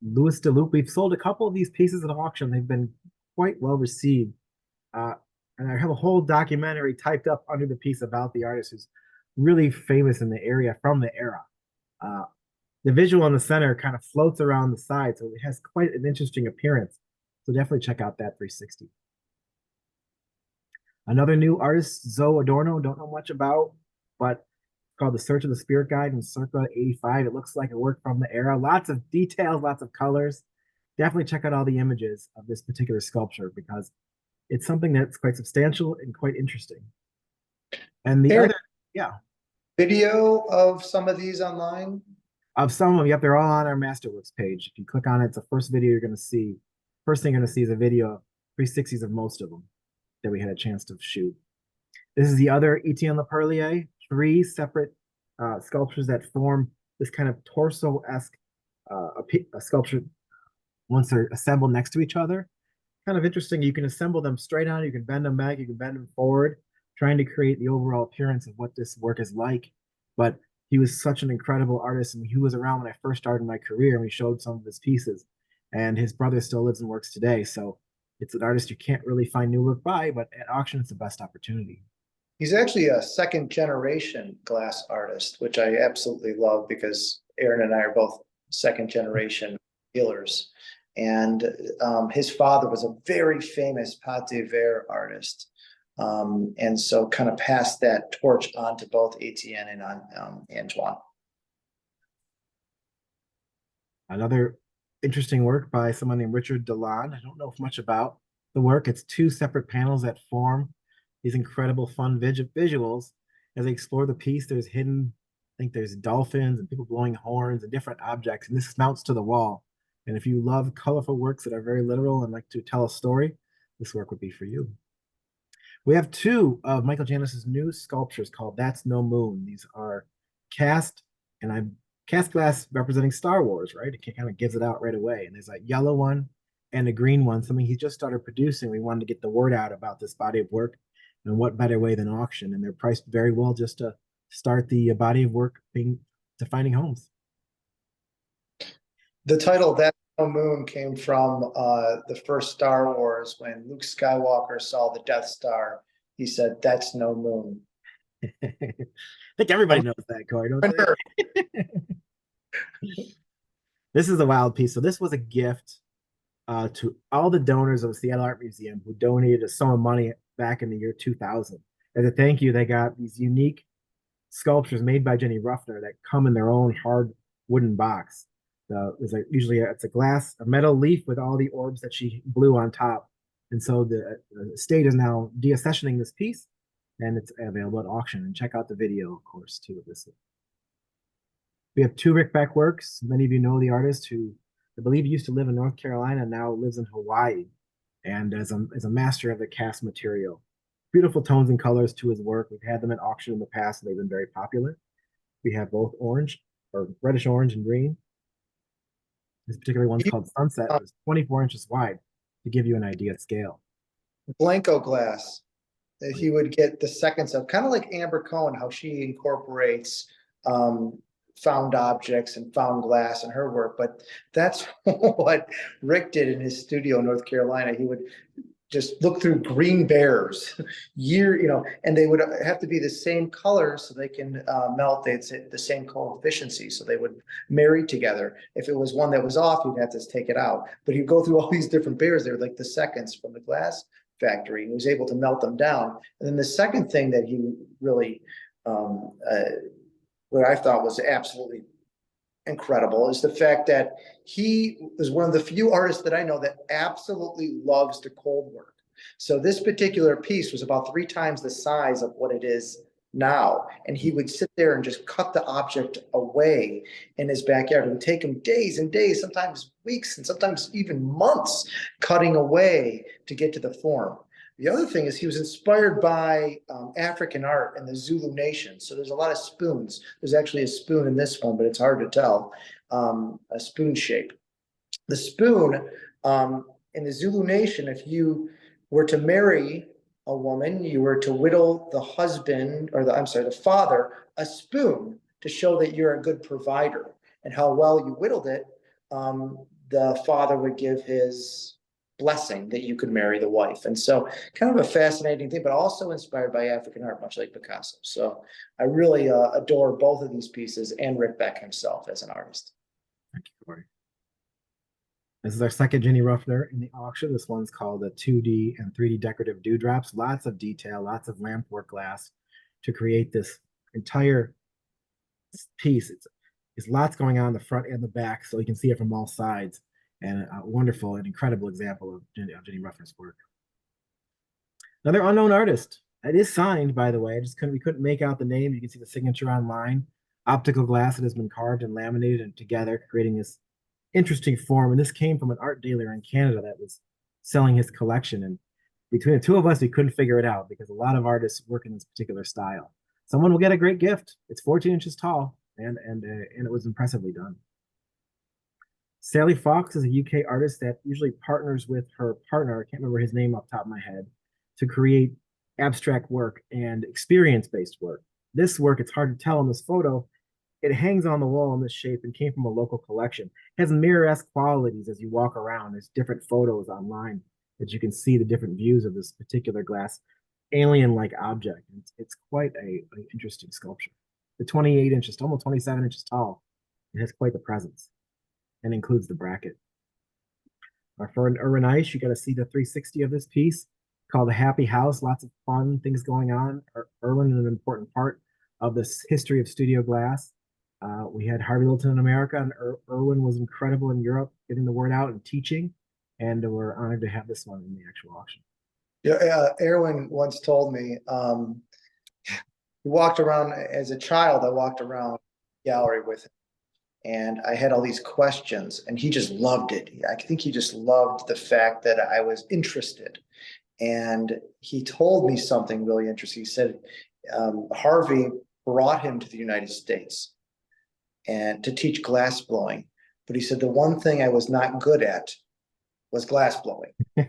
Speaker 1: Louis DeLupe. We've sold a couple of these pieces at auction. They've been quite well received. And I have a whole documentary typed up under the piece about the artist who's really famous in the area from the era. The visual in the center kind of floats around the side, so it has quite an interesting appearance. So definitely check out that 360. Another new artist, Zoe Adorno, don't know much about, but it's called The Search of the Spirit Guide in circa 85. It looks like a work from the era. Lots of details, lots of colors. Definitely check out all the images of this particular sculpture because it's something that's quite substantial and quite interesting. And the other, yeah.
Speaker 3: Video of some of these online?
Speaker 1: Of some of them, yep, they're all on our Masterworks page. If you click on it, it's the first video you're going to see. First thing you're going to see is a video of 360s of most of them that we had a chance to shoot. This is the other Etienne Leperlier, 3 separate sculptures that form this kind of torso-esque a sculpture once they're assembled next to each other. Kind of interesting. You can assemble them straight on, you can bend them back, you can bend them forward, trying to create the overall appearance of what this work is like. But he was such an incredible artist, and he was around when I first started my career, and we showed some of his pieces. And his brother still lives and works today. So it's an artist you can't really find new work by, but at auction, it's the best opportunity.
Speaker 3: He's actually a second generation glass artist, which I absolutely love because Aaron and I are both second generation dealers. And his father was a very famous pâte de verre artist. And so kind of passed that torch on to both Etienne and Antoine.
Speaker 1: Another interesting work by someone named Richard Delon. I don't know much about the work. It's 2 separate panels that form these incredible fun visuals. As they explore the piece, there's hidden, I think there's dolphins and people blowing horns and different objects, and this mounts to the wall. And if you love colorful works that are very literal and like to tell a story, this work would be for you. We have 2 of Michael Janis's new sculptures called That's No Moon. These are cast, and I'm cast glass representing Star Wars, right? It kind of gives it out right away. And there's a yellow one and a green one, something he just started producing. We wanted to get the word out about this body of work, and what better way than auction? And they're priced very well just to start the body of work being to finding homes.
Speaker 3: The title That's No Moon came from the first Star Wars. When Luke Skywalker saw the Death Star, he said, "That's no moon."
Speaker 1: I think everybody knows that, Corey, don't they? This is a wild piece. So this was a gift to all the donors of the Seattle Art Museum who donated a sum of money back in the year 2000. As a thank you, they got these unique sculptures made by Jenny Ruffner that come in their own hard wooden box. It's like usually it's a metal leaf with all the orbs that she blew on top. And so the state is now deaccessioning this piece, and it's available at auction. And check out the video, of course, too, of this. We have 2 Rick Beck works. Many of you know the artist who I believe used to live in North Carolina, now lives in Hawaii, and as a master of the cast material. Beautiful tones and colors to his work. We've had them at auction in the past, and they've been very popular. We have both orange, or reddish orange and green. This particular one's called Sunset. It's 24 inches wide to give you an idea of scale.
Speaker 3: Blanco glass that he would get the seconds of, kind of like Amber Cohen, how she incorporates found objects and found glass in her work. But that's what Rick did in his studio in North Carolina. He would just look through green bears and they would have to be the same color so they can melt. They'd say the same coefficiency, so they would marry together. If it was one that was off, you'd have to take it out. But he'd go through all these different bears. They're like the seconds from the glass factory, and he was able to melt them down. And then the second thing that he really, what I thought was absolutely incredible, is the fact that he was one of the few artists that I know that absolutely loves to cold work. So this particular piece was about 3 times the size of what it is now. And he would sit there and just cut the object away in his backyard. It would take him days and days, sometimes weeks, and sometimes even months cutting away to get to the form. The other thing is he was inspired by African art and the Zulu nation. So there's a lot of spoons. There's actually a spoon in this one, but it's hard to tell, a spoon shape. The spoon in the Zulu nation, if you were to marry a woman, you were to whittle the husband, or the father, a spoon to show that you're a good provider. And how well you whittled it, the father would give his blessing that you could marry the wife. And so kind of a fascinating thing, but also inspired by African art, much like Picasso. So I really adore both of these pieces and Rick Beck himself as an artist.
Speaker 1: Thank you, Corey. This is our second Ginny Ruffler in the auction. This one's called the 2D and 3D decorative dewdrops. Lots of detail, lots of lampwork glass to create this entire piece. It's lots going on in the front and the back, so you can see it from all sides. And a wonderful and incredible example of Ginny Ruffler's work. Another unknown artist. It is signed, by the way. We couldn't make out the name. You can see the signature online. Optical glass that has been carved and laminated and together, creating this interesting form. And this came from an art dealer in Canada that was selling his collection. And between the two of us, we couldn't figure it out because a lot of artists work in this particular style. Someone will get a great gift. It's 14 inches tall, and it was impressively done. Sally Fox is a UK artist that usually partners with her partner, I can't remember his name off the top of my head, to create abstract work and experience-based work. This work, it's hard to tell in this photo, it hangs on the wall in this shape and came from a local collection. It has mirror-esque qualities as you walk around. There's different photos online that you can see the different views of this particular glass alien-like object. It's quite an interesting sculpture. The 28 inches, almost 27 inches tall, it has quite the presence and includes the bracket. For an urban ice, you got to see the 360 of this piece called The Happy House. Lots of fun things going on. Irwin is an important part of this history of studio glass. We had Harvey Littleton in America, and Irwin was incredible in Europe, getting the word out and teaching. And we're honored to have this one in the actual auction.
Speaker 3: Yeah, Erwin once told me, he walked around as a child. I walked around the gallery with him, and I had all these questions, and he just loved it. I think he just loved the fact that I was interested. And he told me something really interesting. He said Harvey brought him to the United States and to teach glass blowing. But he said the one thing I was not good at was glass blowing. I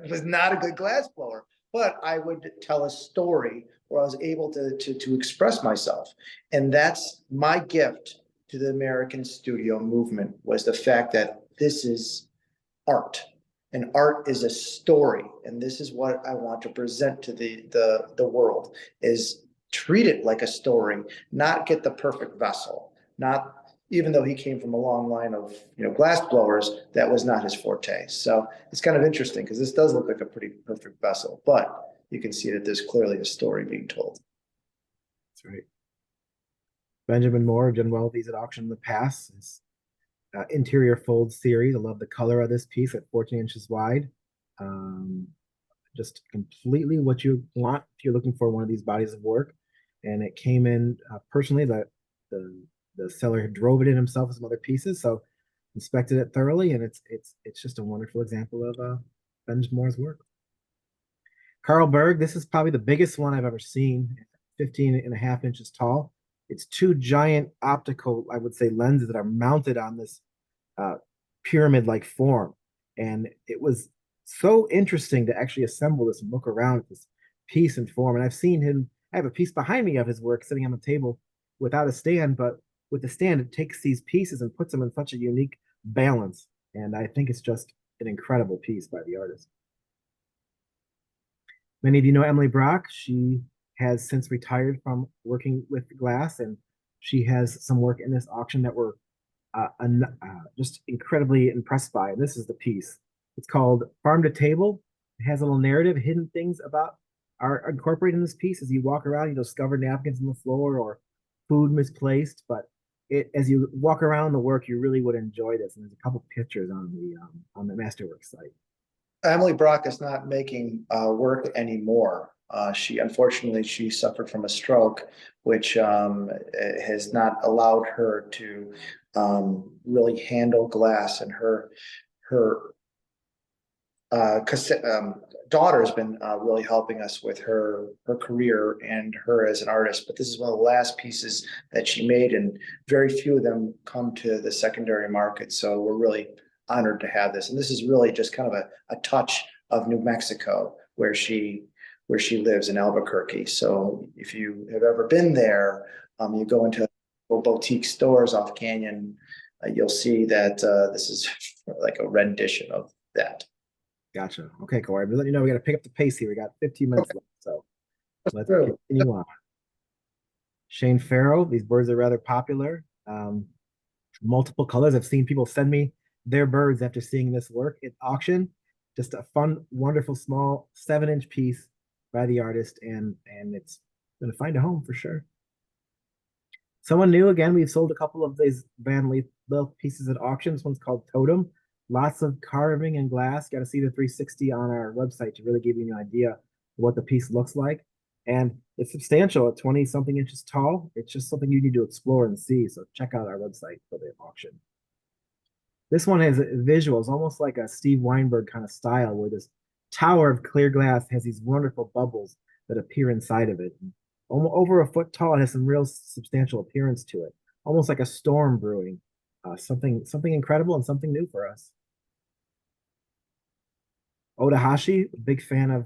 Speaker 3: was not a good glass blower, but I would tell a story where I was able to express myself. And that's my gift to the American studio movement, was the fact that this is art, and art is a story. And this is what I want to present to the world, is treat it like a story, not get the perfect vessel. Not, even though he came from a long line of glass blowers, that was not his forte. So it's kind of interesting because this does look like a pretty perfect vessel, but you can see that there's clearly a story being told.
Speaker 1: That's right. Benjamin Moore done well with these at auction in the past. His interior fold series. I love the color of this piece at 14 inches wide. Just completely what you want if you're looking for one of these bodies of work. And it came in personally. The seller drove it in himself with some other pieces, so inspected it thoroughly, and it's just a wonderful example of Benjamin Moore's work. Carl Berg, this is probably the biggest one I've ever seen, 15.5 inches tall. It's two giant optical, I would say, lenses that are mounted on this pyramid-like form. And it was so interesting to actually assemble this and look around at this piece and form. And I've seen him, I have a piece behind me of his work sitting on the table without a stand, but with the stand, it takes these pieces and puts them in such a unique balance. And I think it's just an incredible piece by the artist. Many of you know Emily Brock. She has since retired from working with glass, and she has some work in this auction that we're just incredibly impressed by. And this is the piece. It's called Farm to Table. It has a little narrative, hidden things about are incorporated in this piece. As you walk around, you discover napkins on the floor or food misplaced, but as you walk around the work, you really would enjoy this. And there's a couple pictures on the Masterworks site.
Speaker 3: Emily Brock is not making work anymore. Unfortunately, she suffered from a stroke, which has not allowed her to really handle glass, and her daughter has been really helping us with her career and her as an artist. But this is one of the last pieces that she made, and very few of them come to the secondary market. So we're really honored to have this. And this is really just kind of a touch of New Mexico, where she lives in Albuquerque. So if you have ever been there, you go into boutique stores off Canyon, you'll see that this is like a rendition of that.
Speaker 1: Gotcha. Okay, Corey. But let you know we got to pick up the pace here. We got 15 minutes left, so let's continue on. Shane Farrow. These birds are rather popular. Multiple colors. I've seen people send me their birds after seeing this work at auction. Just a fun, wonderful, small 7-inch piece by the artist, and it's going to find a home for sure. Someone new again. We've sold a couple of these Van Leeuw pieces at auction. This one's called Totem. Lots of carving and glass. Got to see the 360 on our website to really give you an idea of what the piece looks like. And it's substantial at 20-something inches tall. It's just something you need to explore and see. So check out our website for the auction. This one has visuals, almost like a Steve Weinberg kind of style, where this tower of clear glass has these wonderful bubbles that appear inside of it. And over a foot tall, it has some real substantial appearance to it, almost like a storm brewing. Something incredible and something new for us. Odahashi, big fan of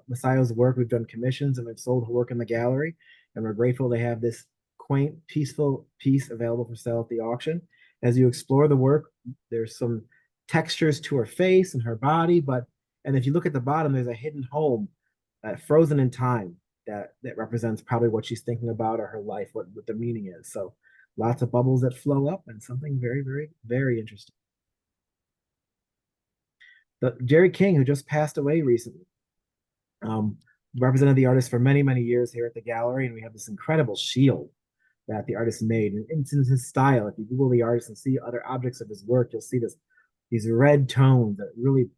Speaker 1: Masayo's work. We've done commissions and we've sold her work in the gallery, and we're grateful to have this quaint, peaceful piece available for sale at the auction. As you explore the work, there's some textures to her face and her body, and if you look at the bottom, there's a hidden home, frozen in time, that represents probably what she's thinking about or her life, what the meaning is. So lots of bubbles that flow up and something very, very, very interesting. Jerry King, who just passed away recently, represented the artist for many, many years here at the gallery, and we have this incredible shield that the artist made. And it's in his style. If you Google the artist and see other objects of his work, you'll see these red tones that really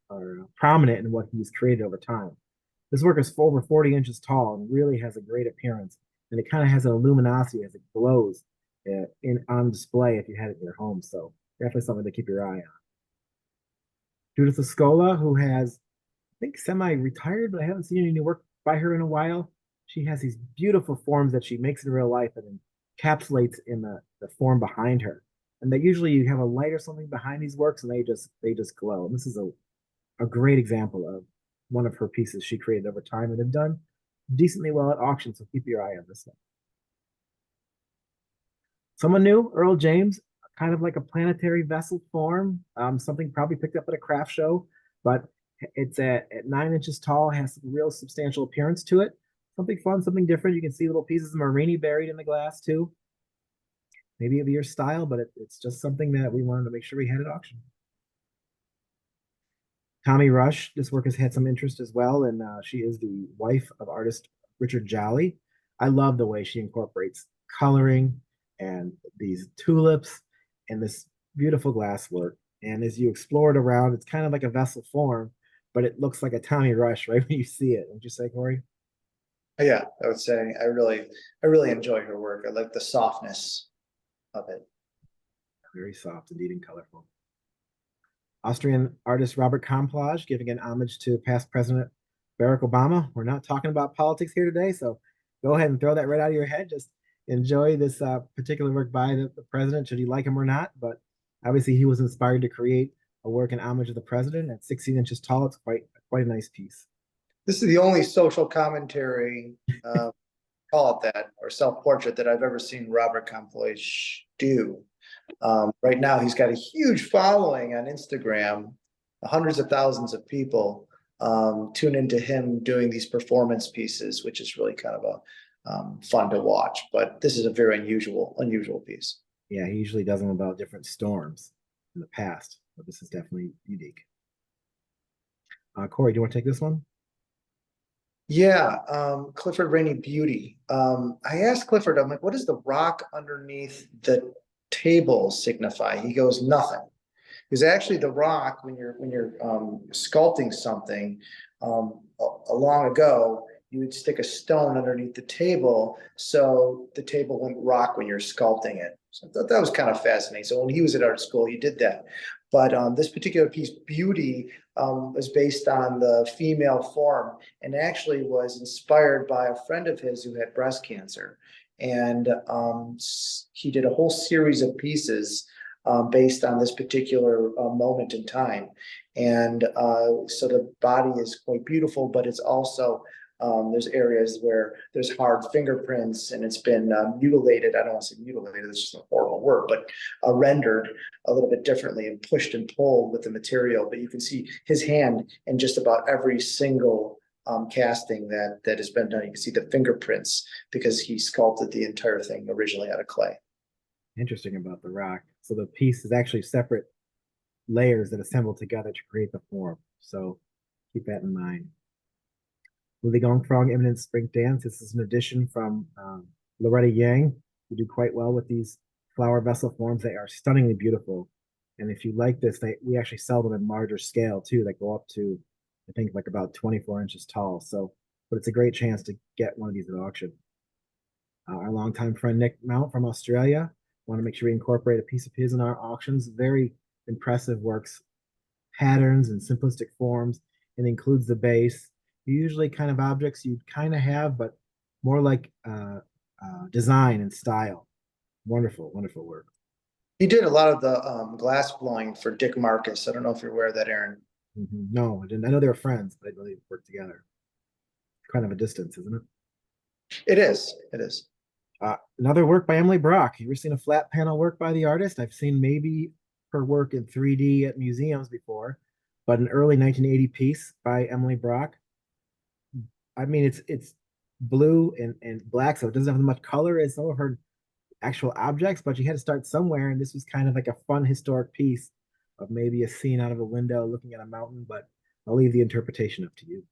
Speaker 1: are prominent in what he's created over time. This work is over 40 inches tall and really has a great appearance. And it kind of has a luminosity as it glows on display if you had it in your home. So definitely something to keep your eye on. Judith Escola, who has, I think, semi-retired, but I haven't seen any new work by her in a while. She has these beautiful forms that she makes in real life and encapsulates in the form behind her. And that usually you have a light or something behind these works, and they just glow. And this is a great example of one of her pieces she created over time and have done decently well at auction. So keep your eye on this one. Someone new, Earl James, kind of like a planetary vessel form, something probably picked up at a craft show, but it's at 9 inches tall, has some real substantial appearance to it. Something fun, something different. You can see little pieces of Marini buried in the glass too. Maybe of your style, but it's just something that we wanted to make sure we had at auction. Tommy Rush, this work has had some interest as well, and she is the wife of artist Richard Jolly. I love the way she incorporates coloring and these tulips and this beautiful glass work. And as you explore it around, it's kind of like a vessel form, but it looks like a Tommy Rush right when you see it. Would you say, Corey?
Speaker 3: Yeah, I would say I really enjoy her work. I like the softness of it.
Speaker 1: Very soft, indeed, and colorful. Austrian artist Robert Kamplage giving an homage to past President Barack Obama. We're not talking about politics here today, so go ahead and throw that right out of your head. Just enjoy this particular work by the president, should you like him or not. But obviously, he was inspired to create a work in homage of the president at 16 inches tall. It's quite a nice piece.
Speaker 3: This is the only social commentary, call it that, or self-portrait that I've ever seen Robert Kamplage do. Right now, he's got a huge following on Instagram. Hundreds of thousands of people tune into him doing these performance pieces, which is really kind of fun to watch. But this is a very unusual piece.
Speaker 1: Yeah, he usually does them about different storms in the past, but this is definitely unique. Corey, do you want to take this one?
Speaker 3: Yeah, Clifford Rainey Beauty. I asked Clifford, I'm like, what does the rock underneath the table signify? He goes, nothing. Because actually the rock, when you're sculpting something, long ago, you would stick a stone underneath the table so the table wouldn't rock when you're sculpting it. So I thought that was kind of fascinating. So when he was at art school, he did that. But this particular piece, Beauty, was based on the female form and actually was inspired by a friend of his who had breast cancer. And he did a whole series of pieces based on this particular moment in time. And so the body is quite beautiful, but it's also there's areas where there's hard fingerprints and it's been mutilated. I don't want to say mutilated, it's just a horrible word, but rendered a little bit differently and pushed and pulled with the material. But you can see his hand in just about every single casting that has been done. You can see the fingerprints because he sculpted the entire thing originally out of clay.
Speaker 1: Interesting about the rock. So the piece is actually separate layers that assemble together to create the form. So keep that in mind. Wuligong Frog Imminent Spring Dance. This is an addition from Loretta Yang, who do quite well with these flower vessel forms. They are stunningly beautiful. And if you like this, we actually sell them in larger scale too. They go up to, I think, like about 24 inches tall. So, but it's a great chance to get one of these at auction. Our longtime friend Nick Mount from Australia, want to make sure we incorporate a piece of his in our auctions. Very impressive works, patterns and simplistic forms, and includes the base. Usually kind of objects you'd kind of have, but more like design and style. Wonderful, wonderful work.
Speaker 3: He did a lot of the glass blowing for Dick Marcus. I don't know if you're aware of that, Aaron.
Speaker 1: No, I didn't. I know they were friends, but they really worked together. Kind of a distance, isn't it?
Speaker 3: It is. It is.
Speaker 1: Another work by Emily Brock. You ever seen a flat panel work by the artist? I've seen maybe her work in 3D at museums before, but an early 1980 piece by Emily Brock. I mean, it's blue and black, so it doesn't have as much color as some of her actual objects, but you had to start somewhere, and this was kind of like a fun historic piece of maybe a scene out of a window looking at a mountain, but I'll leave the interpretation up to you.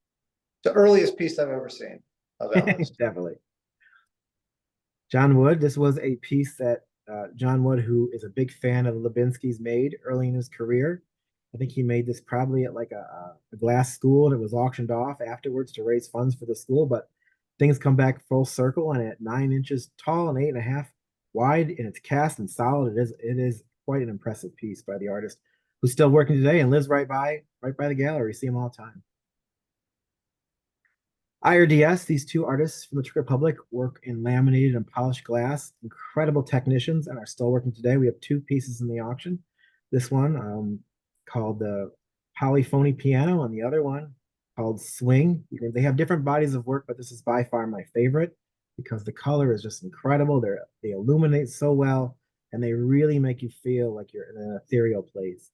Speaker 3: The earliest piece I've ever seen of Emily's.
Speaker 1: Definitely. John Wood, this was a piece that John Wood, who is a big fan of Lubinsky's, made early in his career. I think he made this probably at like a glass school, and it was auctioned off afterwards to raise funds for the school, but things come back full circle, and at 9 inches tall and 8.5 wide, and it's cast and solid. It is quite an impressive piece by the artist who's still working today and lives right by the gallery. See him all the time. IRDS, these two artists from the Czech Republic work in laminated and polished glass, incredible technicians, and are still working today. We have two pieces in the auction. This one called the Polyphony Piano, and the other one called Swing. They have different bodies of work, but this is by far my favorite because the color is just incredible. They illuminate so well, and they really make you feel like you're in an ethereal place.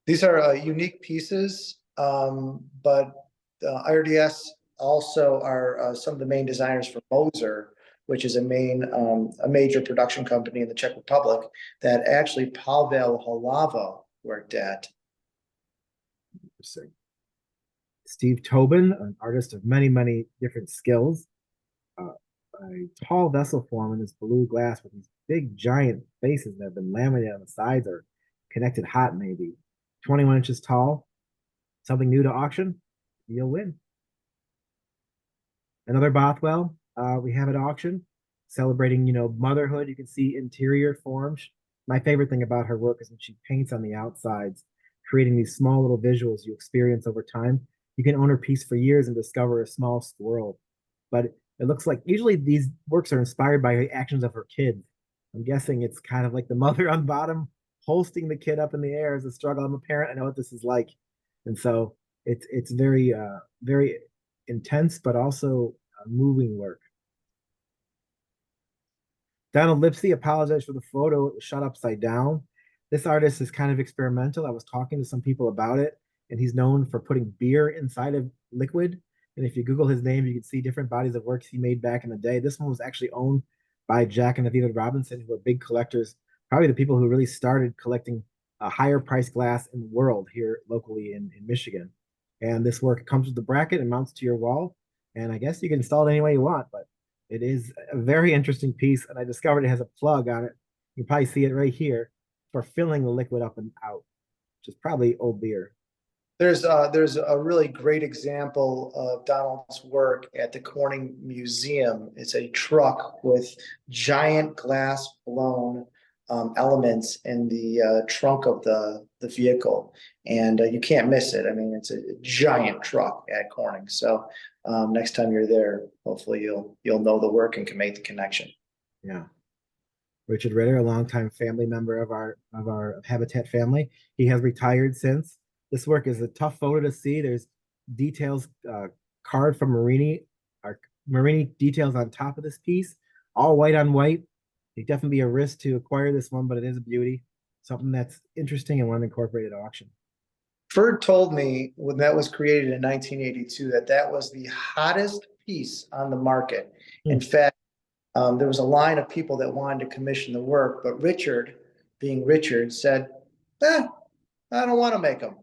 Speaker 3: These are unique pieces, but IRDS also are some of the main designers for Moje, which is a major production company in the Czech Republic that actually Pavel Hlava worked at.
Speaker 1: Interesting. Steve Tobin, an artist of many, many different skills. A tall vessel form in this blue glass with these big giant faces that have been laminated on the sides or connected hot, maybe 21 inches tall. Something new to auction, you'll win. Another Bothwell we have at auction, celebrating motherhood. You can see interior forms. My favorite thing about her work is when she paints on the outsides, creating these small little visuals you experience over time. You can own her piece for years and discover a small squirrel, but it looks like usually these works are inspired by the actions of her kids. I'm guessing it's kind of like the mother on bottom hoisting the kid up in the air as a struggle. I'm a parent. I know what this is like, and so it's very very intense, but also moving work. Donald Lipsy, apologized for the photo. It was shot upside down. This artist is kind of experimental. I was talking to some people about it, and he's known for putting beer inside of liquid. And if you Google his name, you can see different bodies of works he made back in the day. This one was actually owned by Jack and Aviva Robinson, who are big collectors, probably the people who really started collecting a higher price glass in the world here locally in Michigan. And this work comes with the bracket and mounts to your wall. And I guess you can install it any way you want, but it is a very interesting piece. And I discovered it has a plug on it. You can probably see it right here for filling the liquid up and out, which is probably old beer.
Speaker 3: There's a really great example of Donald's work at the Corning Museum. It's a truck with giant glass blown elements in the trunk of the vehicle, and you can't miss it. I mean, it's a giant truck at Corning. So next time you're there, hopefully you'll know the work and can make the connection.
Speaker 1: Yeah. Richard Ritter, a longtime family member of our Habitat family. He has retired since. This work is a tough photo to see. There's details carved from Marini details on top of this piece, all white on white. It'd definitely be a risk to acquire this one, but it is a beauty, something that's interesting and want to incorporate at auction.
Speaker 3: Ferd told me when that was created in 1982 that that was the hottest piece on the market. In fact, there was a line of people that wanted to commission the work, but Richard, being Richard, said, I don't want to make them.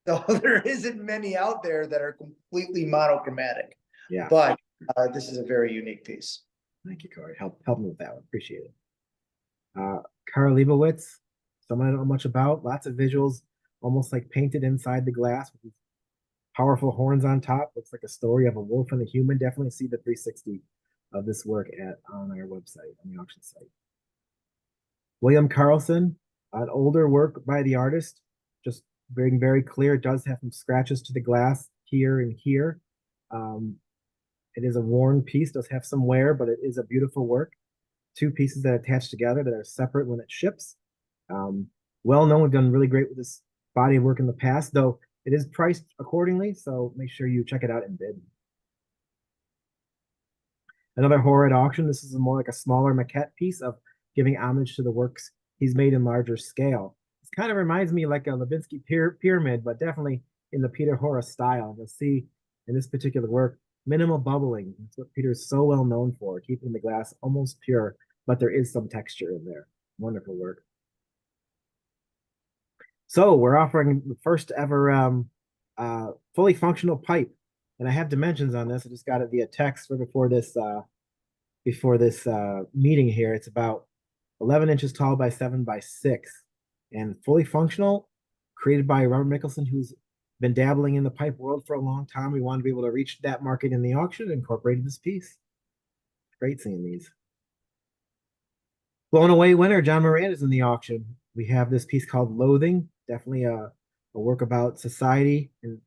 Speaker 3: So there isn't many out there that are completely monochromatic.
Speaker 1: Yeah.
Speaker 3: But this is a very unique piece.
Speaker 1: Thank you, Corey. Help me with that one. Appreciate it. Karl Leibowitz, someone I don't know much about. Lots of visuals, almost like painted inside the glass with these powerful horns on top. Looks like a story of a wolf and a human. Definitely see the 360 of this work on our website, on the auction site. William Carlson, an older work by the artist, just being very clear. It does have some scratches to the glass here and here. It is a worn piece, does have some wear, but it is a beautiful work. Two pieces that attach together that are separate when it ships. Well known, we've done really great with this body of work in the past, though it is priced accordingly, so make sure you check it out and bid. Another horror at auction. This is more like a smaller maquette piece of giving homage to the works he's made in larger scale. It kind of reminds me like a Levinsky pyramid, but definitely in the Peter Horra style. You'll see in this particular work, minimal bubbling. That's what Peter is so well known for, keeping the glass almost pure, but there is some texture in there. Wonderful work. So we're offering the first ever fully functional pipe. And I have dimensions on this. I just got it via text before this meeting here. It's about 11 inches tall by 7 by 6, and fully functional, created by Robert Mickelson, who's been dabbling in the pipe world for a long time. We wanted to be able to reach that market in the auction and incorporated this piece. Great seeing these. Blown away winner, John Moran, is in the auction. We have this piece called Loathing, definitely a work about society and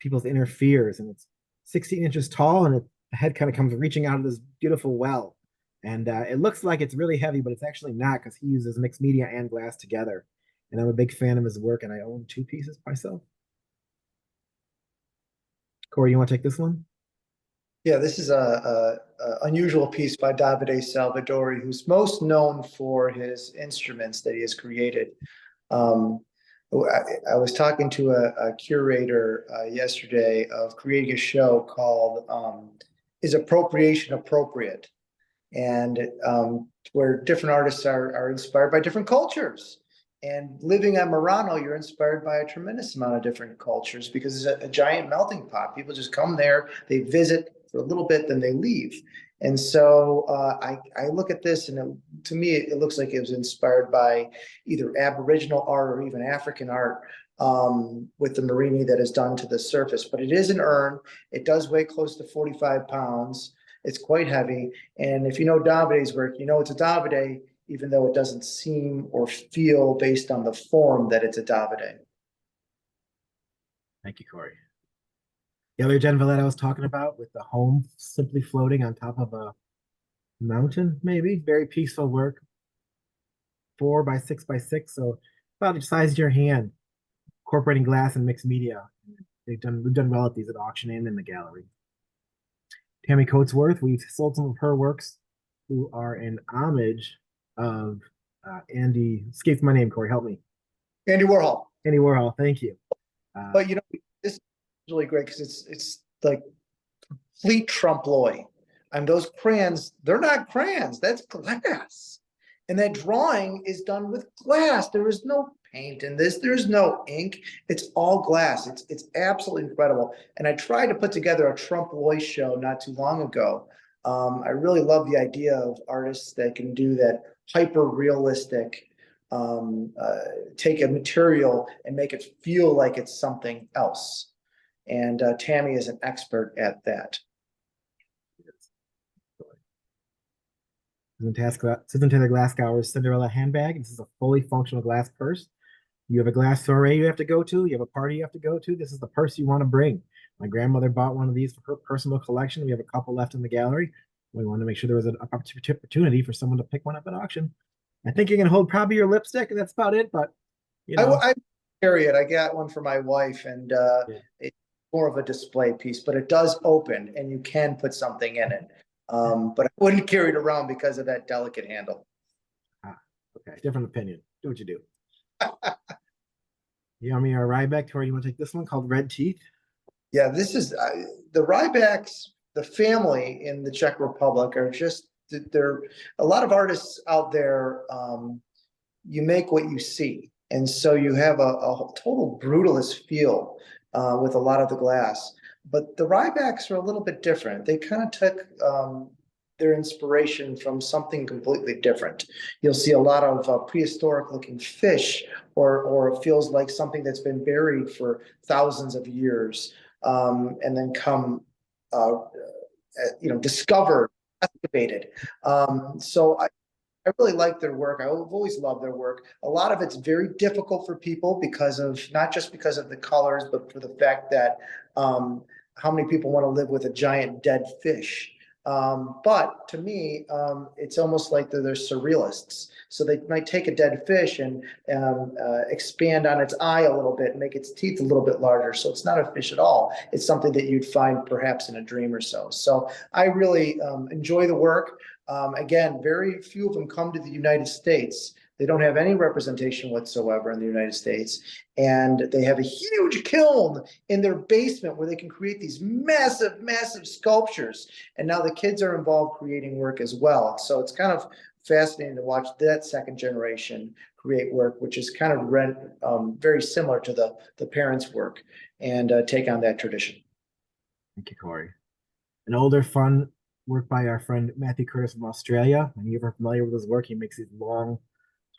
Speaker 1: people's inner fears, and it's 16 inches tall, and the head kind of comes reaching out of this beautiful well. And it looks like it's really heavy, but it's actually not, because he uses mixed media and glass together. And I'm a big fan of his work, and I own 2 pieces myself. Corey, you want to take this one?
Speaker 3: Yeah, this is a unusual piece by Davide Salvadori, who's most known for his instruments that he has created. I was talking to a curator yesterday of creating a show called Is Appropriation Appropriate? And where different artists are inspired by different cultures. And living at Murano, you're inspired by a tremendous amount of different cultures because it's a giant melting pot. People just come there, they visit for a little bit, then they leave. And so I look at this, and to me, it looks like it was inspired by either Aboriginal art or even African art with the Marini that is done to the surface. But it is an urn. It does weigh close to 45 pounds. It's quite heavy. And if you know Davide's work, you know it's a Davide, even though it doesn't seem or feel based on the form that it's a Davide.
Speaker 1: Thank you, Corey. The other Jen Valletta I was talking about, with the home simply floating on top of a mountain, maybe. Very peaceful work. 4 by 6 by 6, so about the size of your hand, incorporating glass and mixed media. We've done well at these at auction and in the gallery. Tammy Coatsworth, we've sold some of her works, who are an homage of Andy. Escapes my name, Corey. Help me.
Speaker 3: Andy Warhol.
Speaker 1: Andy Warhol. Thank you.
Speaker 3: But you know, this is really great because it's like complete trompe l'oeil. And those crayons, they're not crayons. That's glass. And that drawing is done with glass. There is no paint in this. There's no ink. It's all glass. It's absolutely incredible. And I tried to put together a trompe l'oeil show not too long ago. I really love the idea of artists that can do that hyper realistic take a material and make it feel like it's something else. And Tammy is an expert at that.
Speaker 1: Susan Taylor Glasgower's Cinderella handbag. This is a fully functional glass purse. You have a glass soiree you have to go to. You have a party you have to go to. This is the purse you want to bring. My grandmother bought one of these for her personal collection. We have a couple left in the gallery. We wanted to make sure there was an opportunity for someone to pick one up at auction. I think you can hold probably your lipstick, and that's about it. But you know,
Speaker 3: I carry it. I got one for my wife, and
Speaker 1: yeah.
Speaker 3: it's more of a display piece, but it does open, and you can put something in it. But I wouldn't carry it around because of that delicate handle.
Speaker 1: Okay, different opinion. Do what you do. You want me to ride back to where you want to take this one called Red Teeth?
Speaker 3: Yeah, this is the Rybaks, the family in the Czech Republic are just, there a lot of artists out there. You make what you see. And so you have a total brutalist feel with a lot of the glass. But the Rybaks are a little bit different. They kind of took their inspiration from something completely different. You'll see a lot of prehistoric looking fish, or it feels like something that's been buried for thousands of years, and then come, discovered, excavated. So I really like their work. I've always loved their work. A lot of it's very difficult for people because of, not just because of the colors, but for the fact that how many people want to live with a giant dead fish. But to me, it's almost like they're surrealists. So they might take a dead fish and expand on its eye a little bit and make its teeth a little bit larger. So it's not a fish at all. It's something that you'd find perhaps in a dream or so. So I really enjoy the work. Again, very few of them come to the United States. They don't have any representation whatsoever in the United States. And they have a huge kiln in their basement where they can create these massive, massive sculptures. And now the kids are involved creating work as well. So it's kind of fascinating to watch that second generation create work, which is kind of very similar to the parents' work, and take on that tradition.
Speaker 1: Thank you, Corey. An older, fun work by our friend Matthew Curtis from Australia. When you're familiar with his work, he makes these long,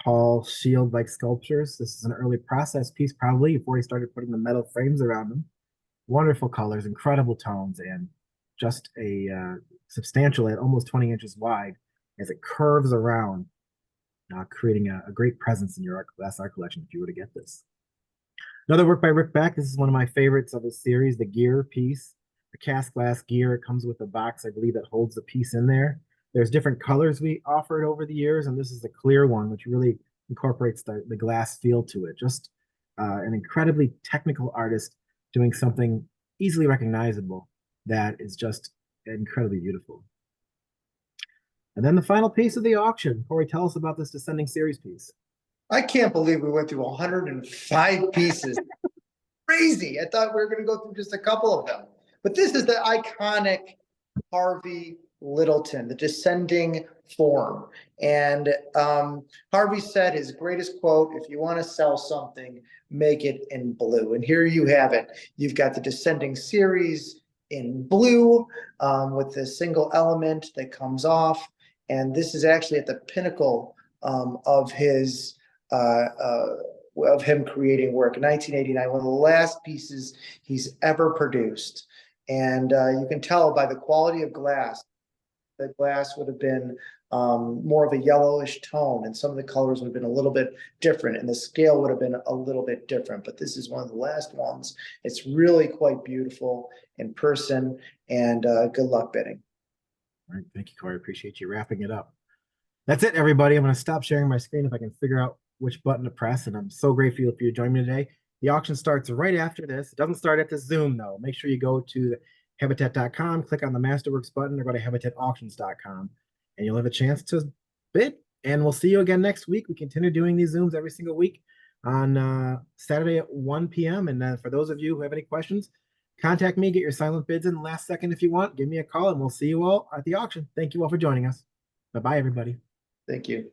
Speaker 1: tall, shield-like sculptures. This is an early process piece, probably, before he started putting the metal frames around them. Wonderful colors, incredible tones, and just a substantial, at almost 20 inches wide, as it curves around, creating a great presence in your glass art collection if you were to get this. Another work by Rick Beck. This is one of my favorites of his series, the gear piece. The cast glass gear. It comes with a box, I believe, that holds the piece in there. There's different colors we offered over the years, and this is the clear one, which really incorporates the glass feel to it. Just an incredibly technical artist doing something easily recognizable that is just incredibly beautiful. And then the final piece of the auction. Corey, tell us about this Descending Series piece.
Speaker 3: I can't believe we went through 105 pieces. Crazy. I thought we were going to go through just a couple of them. But this is the iconic Harvey Littleton, the descending form. And Harvey said his greatest quote, if you want to sell something, make it in blue. And here you have it. You've got the descending series in blue with the single element that comes off. And this is actually at the pinnacle of his of him creating work in 1989, one of the last pieces he's ever produced. And you can tell by the quality of glass, the glass would have been more of a yellowish tone, and some of the colors would have been a little bit different, and the scale would have been a little bit different. But this is one of the last ones. It's really quite beautiful in person, and good luck bidding.
Speaker 1: All right, thank you, Corey. Appreciate you wrapping it up. That's it, everybody. I'm going to stop sharing my screen if I can figure out which button to press, and I'm so grateful for you joining me today. The auction starts right after this. It doesn't start at the Zoom, though. Make sure you go to habatat.com, click on the Masterworks button, or go to habitatauctions.com, and you'll have a chance to bid. And we'll see you again next week. We continue doing these Zooms every single week on Saturday at 1 p.m. And for those of you who have any questions, contact me. Get your silent bids in the last second if you want. Give me a call, and we'll see you all at the auction. Thank you all for joining us. Bye-bye, everybody.
Speaker 3: Thank you.